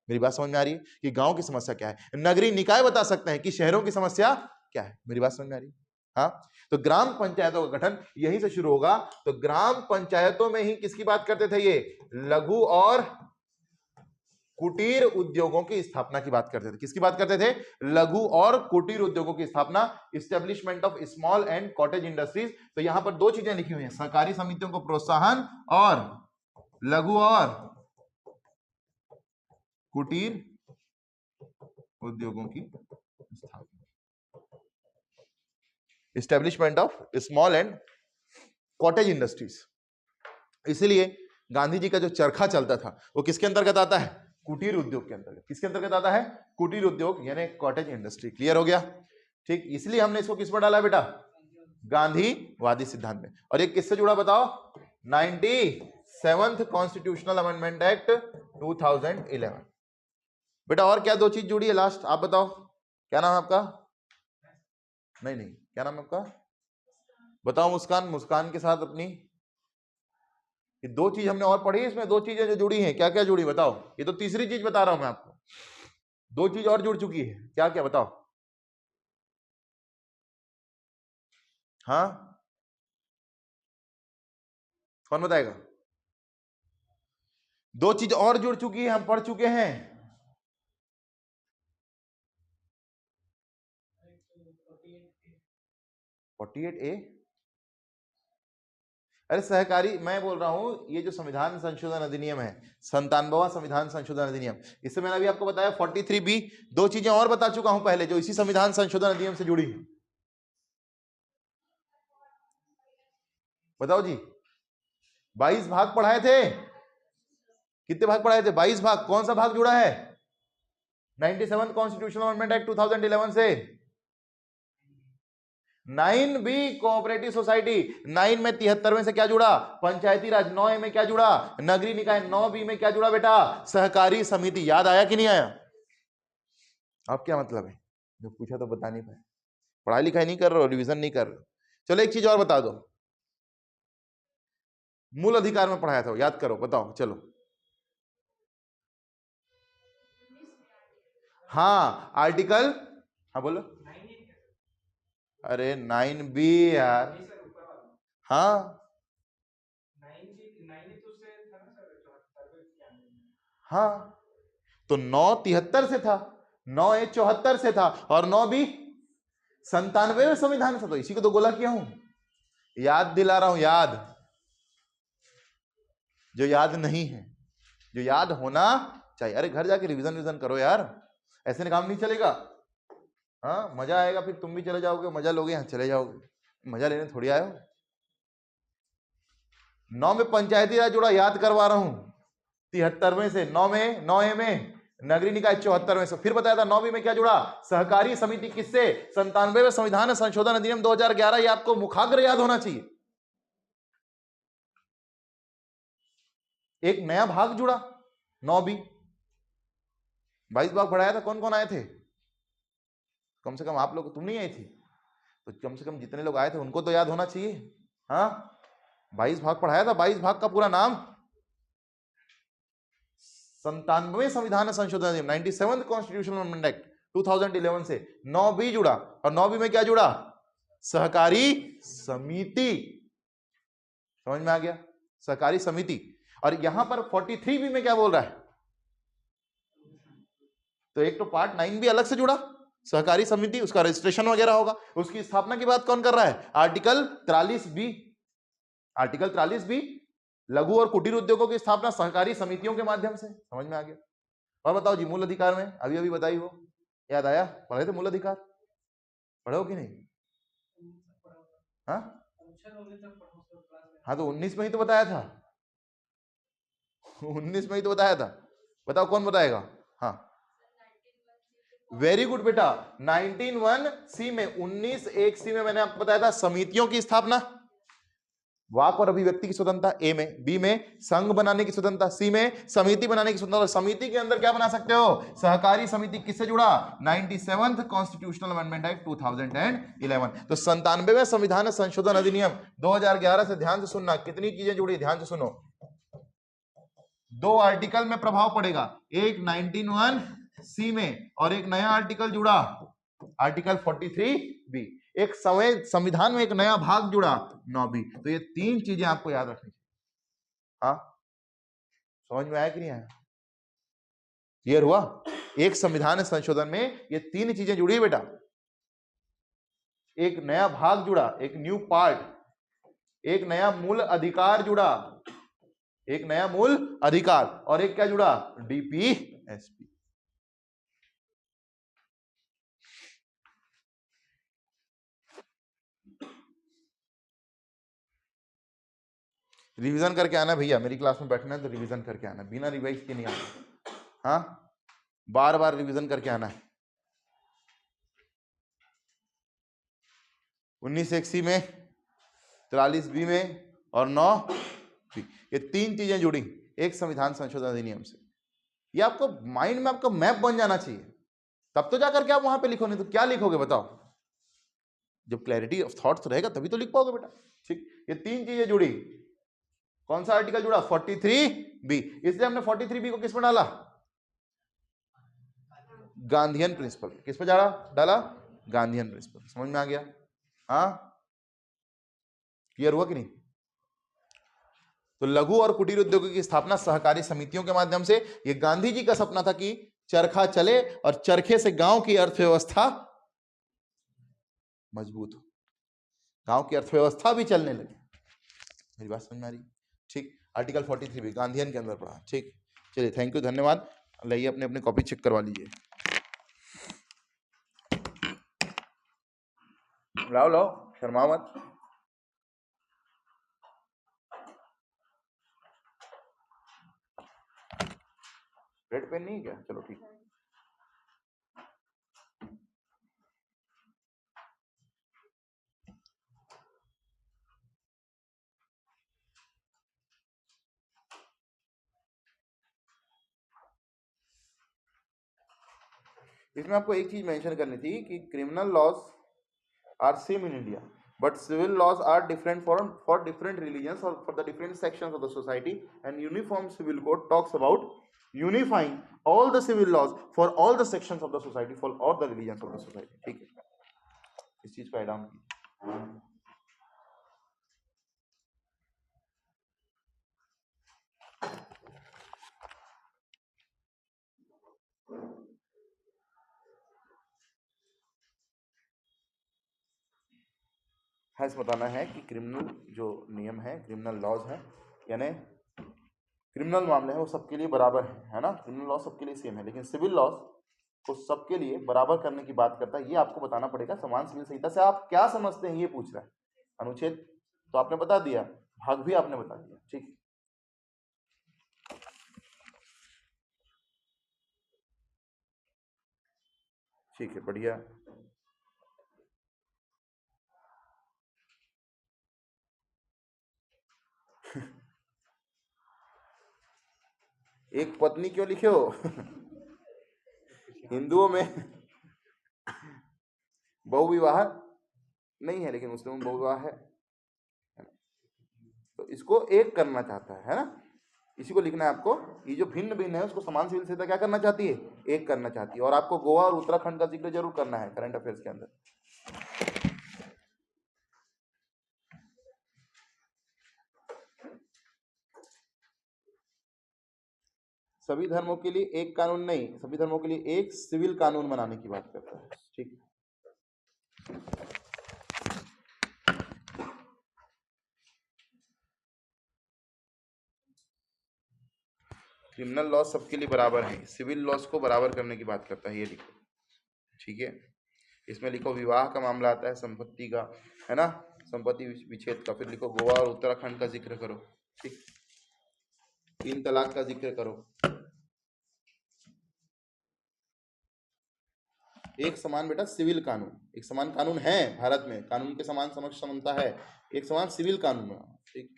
मेरी बात समझ में आ रही है कि गांव की समस्या क्या है? नगरीय निकाय बता सकते हैं कि शहरों की समस्या क्या है। मेरी बात समझ में आ रही है? हाँ, तो ग्राम पंचायतों का गठन यहीं से शुरू होगा। तो ग्राम पंचायतों में ही किसकी बात करते थे? ये लघु और कुटीर उद्योगों की स्थापना की बात करते थे। किसकी बात करते थे? लघु और कुटीर उद्योगों की स्थापना, establishment of small and cottage industries. तो यहां पर दो चीजें लिखी हुई हैं, सहकारी समितियों को प्रोत्साहन और लघु और कुटीर उद्योगों की स्थापना, establishment of small and cottage industries. इसलिए गांधी जी का जो चरखा चलता था वो किसके अंतर्गत आता है? कुटीर उद्योग के अंतर्गत। किसके अंतर्गत आता है? कुटीर उद्योग यानी कॉटेज इंडस्ट्री। क्लियर हो गया? ठीक, इसलिए हमने इसको किस पर डाला बेटा? गांधीवादी सिद्धांत में। और ये किससे जुड़ा बताओ? 97th constitutional amendment act 2011। बेटा और क्या दो चीज जुड़ी है लास्ट, आप बताओ? क्या नाम है आपका? नहीं, क्या नाम है आपका? बताओ। मुस्कान। मुस्कान के साथ अपनी ये दो चीज हमने और पढ़ी, इसमें दो चीजें जो जुड़ी हैं। क्या क्या जुड़ी बताओ? ये तो तीसरी चीज बता रहा हूं मैं आपको, दो चीज और जुड़ चुकी है। क्या क्या बताओ? हाँ, कौन बताएगा? दो चीज और जुड़ चुकी है, हम पढ़ चुके हैं। ए। अरे सहकारी, मैं बोल रहा हूं ये जो संविधान संशोधन अधिनियम है, 97वां संविधान संशोधन अधिनियम, इससे मैंने अभी आपको बताया 43B। दो चीजें और बता चुका हूं पहले जो इसी संविधान संशोधन अधिनियम से जुड़ी है। बताओ जी। 22 भाग पढ़ाए थे। कितने भाग पढ़ाए थे? 22 भाग। कौन सा भाग जुड़ा है? 97 कॉन्स्टिट्यूशनल अमेंडमेंट एक्ट 2011 से। 9B cooperative society. 9 में 73वें से क्या जुड़ा? पंचायती राज। 9A में क्या जुड़ा? नगरीय निकाय। 9B में क्या जुड़ा बेटा? सहकारी समिति। याद आया कि नहीं आया? अब क्या मतलब है? जो पूछा तो बता नहीं पाए, पढ़ाई लिखाई नहीं कर रहे हो, रिवीजन नहीं कर रहे हो। चलो एक चीज और बता दो, मूल अधिकार में पढ़ाया था, याद करो, बताओ चलो। हाँ, आर्टिकल, हाँ बोलो। अरे 9B यार। हाँ हाँ, तो 973 से था, 9A 74 से था, और 9B 97वें संविधान से। तो इसी को तो गोला किया हूं, याद दिला रहा हूं, याद जो याद नहीं है, जो याद होना चाहिए। अरे घर जाके रिवीजन करो यार, ऐसे काम नहीं चलेगा। हाँ, मजा आएगा, फिर तुम भी चले जाओगे, मजा लोगे, यहाँ चले जाओगे, मजा लेने थोड़ी आए हो। 9 में पंचायती राज जुड़ा, याद करवा रहा हूं, 73वें से। 9A में नगरीय निकाय, 74वें से। फिर बताया था 9B में क्या जुड़ा? सहकारी समिति। किससे? 97वें संविधान संशोधन अधिनियम 2011। ये आपको मुखाग्र याद होना चाहिए। एक नया भाग जुड़ा 9B। 22 भाग पढ़ाया था, कौन कौन आए थे? कम से कम आप लोग, तुम नहीं आई थी तो कम से कम जितने लोग आए थे उनको तो याद होना चाहिए। हाँ, 22 भाग पढ़ाया था। 22 भाग का पूरा नाम 97वें संविधान संशोधन अधिनियम, 97th कॉन्स्टिट्यूशनल अमेंडमेंट एक्ट 2011 से 9B जुड़ा। और 9B में क्या जुड़ा? सहकारी समिति। समझ में आ गया? सहकारी समिति। और यहां पर 43B में क्या बोल रहा है? तो एक तो पार्ट 9B अलग से जुड़ा, सहकारी समिति, उसका रजिस्ट्रेशन वगैरह होगा, उसकी स्थापना की बात कौन कर रहा है? Article 43B। आर्टिकल 43B, लघु और कुटीर उद्योगों की स्थापना सहकारी समितियों के माध्यम से। समझ में आ गया? और बताओ जी, मूल अधिकार में अभी अभी बताई हो, याद आया? पढ़े थे मूल अधिकार? पढ़े हो कि नहीं? हाँ हाँ, तो 19 में ही तो बताया था। 19 में ही तो बताया था। बताओ कौन बताएगा? हाँ, वेरी गुड बेटा। 19(1)C में, 19(1)C में मैंने आपको बताया था समितियों की स्थापना। वाक और अभिव्यक्ति की स्वतंत्रता ए में, बी में संघ बनाने की स्वतंत्रता, सी में समिति बनाने की स्वतंत्रता। समिति के अंदर क्या बना सकते हो? सहकारी समिति। किससे जुड़ा? 97th constitutional amendment act 2011। तो 97वें संविधान संशोधन अधिनियम 2011 से ध्यान से सुनना, कितनी चीजें जुड़ी, ध्यान से सुनो। 2 आर्टिकल में प्रभाव पड़ेगा, एक 19(1)(c) में और एक नया आर्टिकल जुड़ा, आर्टिकल 43(b). एक संविधान में एक नया भाग जुड़ा 9(b). तो ये 3 चीजें आपको याद रखनी चाहिए। हाँ, समझ में आया कि नहीं आया? क्लियर हुआ? एक संविधान संशोधन में ये 3 चीजें जुड़ी बेटा, एक नया भाग जुड़ा, एक न्यू पार्ट, एक नया मूल अधिकार जुड़ा, एक नया मूल अधिकार, और एक क्या जुड़ा? डीपीएसपी। रिवीजन करके आना भैया, मेरी क्लास में बैठना है तो रिवीजन करके आना, बिना रिवाइज के नहीं आना। हाँ, बार बार रिवीजन करके आना है। 19(1)(c) में, 43(b) में और 9(b), ये 3 चीजें जुड़ी एक संविधान संशोधन अधिनियम से। ये आपको माइंड में आपका मैप बन जाना चाहिए, तब तो जाकर के आप वहां पे लिखो, नहीं तो क्या लिखोगे बताओ? जब क्लैरिटी ऑफ थॉट्स रहेगा तभी तो लिख पाओगे बेटा। ठीक, ये 3 चीजें जुड़ी। कौन सा आर्टिकल जुड़ा? 43(b). इसलिए हमने 43(b) को किस पर डाला? गांधीयन प्रिंसिपल। किस पर डाला? गांधीयन प्रिंसिपल। समझ में आ गया? हाँ, क्लियर हुआ कि नहीं? तो लघु और कुटीर उद्योगों की स्थापना सहकारी समितियों के माध्यम से। ये गांधी जी का सपना था कि चरखा चले और चरखे से गांव की अर्थव्यवस्था मजबूत हो, गांव की अर्थव्यवस्था भी चलने लगे। मेरी बात समझ में आ रही? ठीक, आर्टिकल 43(b) गांधीयन के अंदर पढ़ा। ठीक, चलिए, थैंक यू, धन्यवाद। लाइए अपने अपने कॉपी चेक करवा लीजिए। लाओ लाओ, शर्मा मत। रेड पेन नहीं है क्या? चलो ठीक है। इसमें आपको एक चीज मेंशन करनी थी कि criminal laws are same in India, but civil laws are different for different religions or for the different sections of the society, and uniform civil code talks about unifying all the civil laws for all the sections of the society, for all the religions of the society. ठीक है, इस चीज को ऐड ऑन कीजिए। है बताना है कि क्रिमिनल जो नियम है, क्रिमिनल लॉज है, यानी क्रिमिनल मामले हैं वो सबके लिए बराबर है ना? क्रिमिनल लॉ सबके लिए सेम है, लेकिन सिविल लॉज को सबके लिए बराबर करने की बात करता है। ये आपको बताना पड़ेगा। समान सिविल संहिता से आप क्या समझते हैं ये पूछ रहा है। अनुच्छेद तो आपने बता दिया, भाग भी आपने बता दिया। ठीक, ठीक है, बढ़िया। एक पत्नी क्यों लिखे हो? हिंदुओं में बहुविवाह नहीं है, लेकिन मुस्लिमों में बहुविवाह है। तो इसको एक करना चाहता है ना? इसी को लिखना है आपको। ये जो भिन्न भिन्न है उसको समान सिविल संहिता क्या करना चाहती है? एक करना चाहती है। और आपको गोवा और उत्तराखंड का जिक्र जरूर करना है करंट अफेयर्स के अंदर। सभी धर्मों के लिए एक कानून नहीं, सभी धर्मों के लिए एक सिविल कानून बनाने की बात करता है। ठीक, क्रिमिनल लॉ सबके लिए बराबर है, सिविल लॉस को बराबर करने की बात करता है। ये लिखो, ठीक है। इसमें लिखो विवाह का मामला आता है, संपत्ति का, है ना, संपत्ति विच्छेद का। फिर लिखो गोवा और उत्तराखंड का जिक्र करो। ठीक, 3 तलाक का जिक्र करो। एक समान बेटा सिविल कानून, एक समान कानून है भारत में, कानून के समान समक्ष समानता है, एक समान सिविल कानून है। ठीक,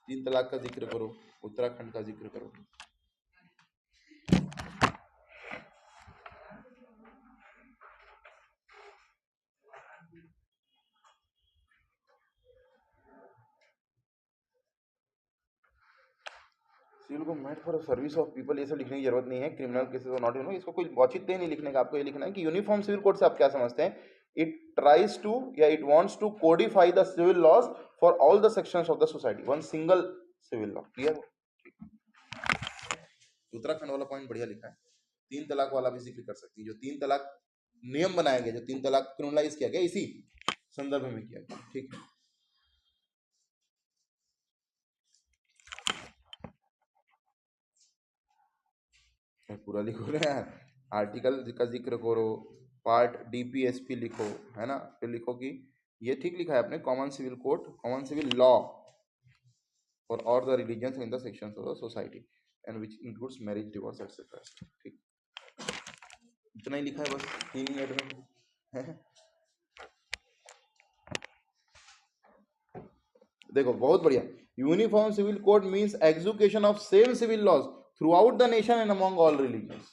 3 तलाक का जिक्र करो, उत्तराखंड का जिक्र करो। सिविल को meant for service of people, ये सब लिखने की जरूरत नहीं है। क्रिमिनल केसेस और नॉट, इसको कोई औचित्य नहीं लिखने का। आपको ये लिखना है कि यूनिफॉर्म सिविल कोड से आप क्या समझते हैं। इट ट्राइज टू या it wants to codify the civil laws for all the sections of the society, one single civil law. Clear? Uttarakhand वाला पॉइंट बढ़िया लिखा है। 3 तलाक वाला भी जिक्र कर सकती है। जो 3 तलाक नियम बनाया गया, जो 3 तलाक क्रिमिनलाइज किया गया, इसी संदर्भ में किया गया। ठीक है, पूरा लिखो रहे हैं। आर्टिकल का जिक्र करो, पार्ट डीपीएसपी लिखो, है ना। फिर लिखो कि ये ठीक लिखा है आपने, common civil code, common civil law for all the religions in the sections of the society and which includes marriage, divorce etcetera. ठीक, इतना ही लिखा है बस 3 मिनट में। देखो बहुत बढ़िया। Uniform civil code means execution of same civil laws throughout the nation and among all religions.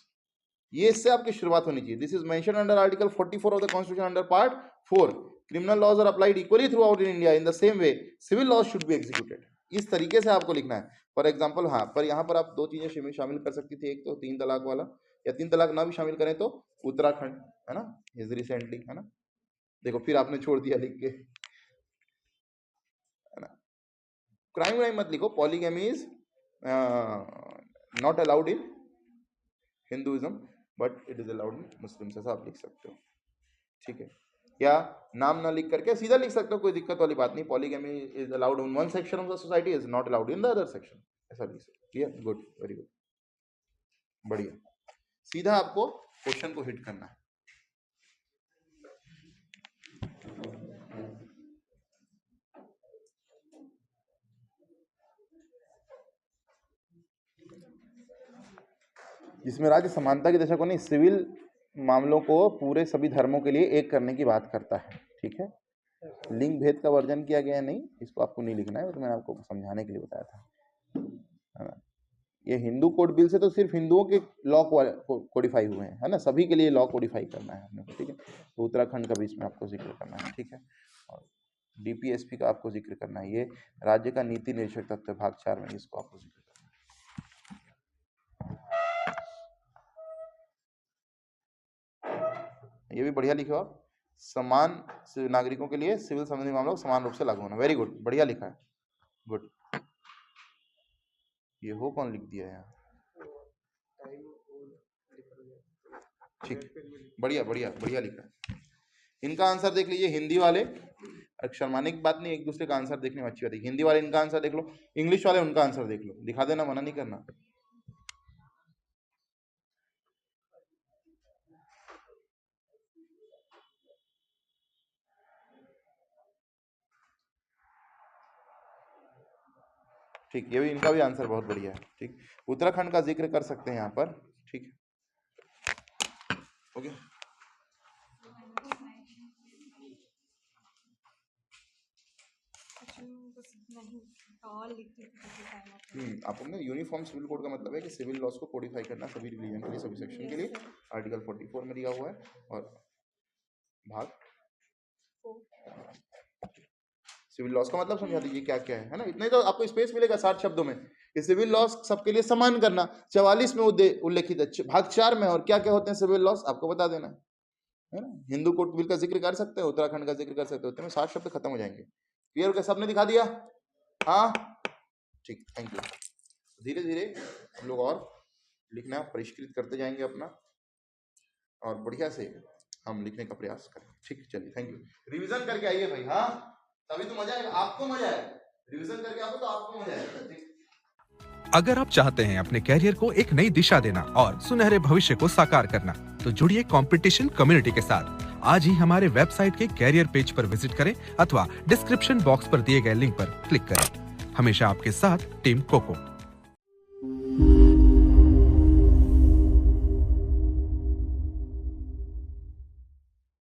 ये इससे आपकी शुरुआत होनी चाहिए। This is mentioned under article 44 of the constitution under part 4। Criminal laws are applied equally throughout in India in the same way civil laws should be executed. इस तरीके से आपको लिखना है। फॉर एग्जाम्पल, हाँ, पर यहाँ पर आप 2 चीजें शामिल कर सकती थी। एक तो 3 तलाक वाला, या 3 तलाक ना भी शामिल करें तो उत्तराखंड, है ना, रिसेंटली, है ना। देखो फिर आपने छोड़ दिया लिख के, है ना। क्राइम वाइम मत लिखो। Polygamy is not allowed in Hinduism but it is allowed in Muslim, ऐसा आप लिख सकते हो। ठीक है, या नाम ना लिख करके सीधा लिख सकते हो, कोई दिक्कत वाली बात नहीं। Polygamy is allowed in one section of the society, is not allowed in the other section, ऐसा लिख सकते हो। क्लियर? गुड, वेरी गुड, बढ़िया। सीधा आपको क्वेश्चन को हिट करना है। जिसमें राज्य समानता की दशा को नहीं, सिविल मामलों को पूरे सभी धर्मों के लिए एक करने की बात करता है। ठीक है, लिंग भेद का वर्जन किया गया नहीं, इसको आपको नहीं लिखना है, तो मैंने आपको समझाने के लिए बताया था, है ना। ये हिंदू कोड बिल से तो सिर्फ हिंदुओं के लॉ कोडिफाई हुए हैं, है ना, सभी के लिए लॉ कोडिफाई करना है अपने को। ठीक है, तो उत्तराखंड का भी इसमें आपको जिक्र करना है। ठीक है, और डीपीएसपी का आपको जिक्र करना है। ये राज्य का नीति निरीक्षक तत्व भाग 4 में इसको आपको जिक्र करना है। ये भी बढ़िया लिखो आप, समान नागरिकों के लिए सिविल संबंधी मामलों समान रूप से लागू होना। वेरी गुड, बढ़िया लिखा है, गुड। ये हो कौन लिख दिया है? ठीक, बढ़िया बढ़िया बढ़िया लिखा है। इनका आंसर देख लीजिए, हिंदी वाले, शर्माने की बात नहीं, एक दूसरे का आंसर देखने में अच्छी बात है। हिंदी वाले इनका आंसर देख लो, इंग्लिश वाले उनका आंसर देख लो, दिखा देना, मना नहीं करना। ठीक, ये भी, इनका भी आंसर बहुत बढ़िया है। ठीक, उत्तराखंड का जिक्र कर सकते हैं यहाँ पर। ठीक, ओके। आपको ना यूनिफॉर्म सिविल कोड का मतलब है कि सिविल लॉस को कोडिफाई करना सभी रिलीजन के लिए, सभी सेक्शन के लिए। आर्टिकल 44 में दिया हुआ है और भाग सिविल लॉस का मतलब समझा दीजिए क्या क्या है ना। इतने तो आपको स्पेस मिलेगा 60 शब्दों में। सिविल लॉस सबके लिए समान करना 44 में उल्लेखित है, भाग 4 में। और क्या क्या होते हैं सिविल लॉस आपको बता देना है ना। हिंदू कोड बिल का जिक्र कर सकते हैं, उत्तराखंड का जिक्र कर सकते हो, 60 शब्द खत्म हो जाएंगे। क्लियर हो गया? सबने दिखा दिया? हाँ, ठीक, थैंक यू। धीरे धीरे हम लोग और लिखना परिष्कृत करते जाएंगे अपना, और बढ़िया से हम लिखने का प्रयास करें। ठीक, चलिए, थैंक यू। रिवीजन करके आइए भाई, हाँ, तभी तो मजा आएगा, आपको मजा आएगा। रिवीजन करके आओ तो आपको मजा आएगा। ठीक, अगर आप चाहते हैं अपने कैरियर को एक नई दिशा देना और सुनहरे भविष्य को साकार करना, तो जुड़िए कंपटीशन कम्युनिटी के साथ। आज ही हमारे वेबसाइट के कैरियर पेज पर विजिट करें अथवा डिस्क्रिप्शन बॉक्स पर दिए गए लिंक पर क्लिक करें। हमेशा आपके साथ टीम कोको।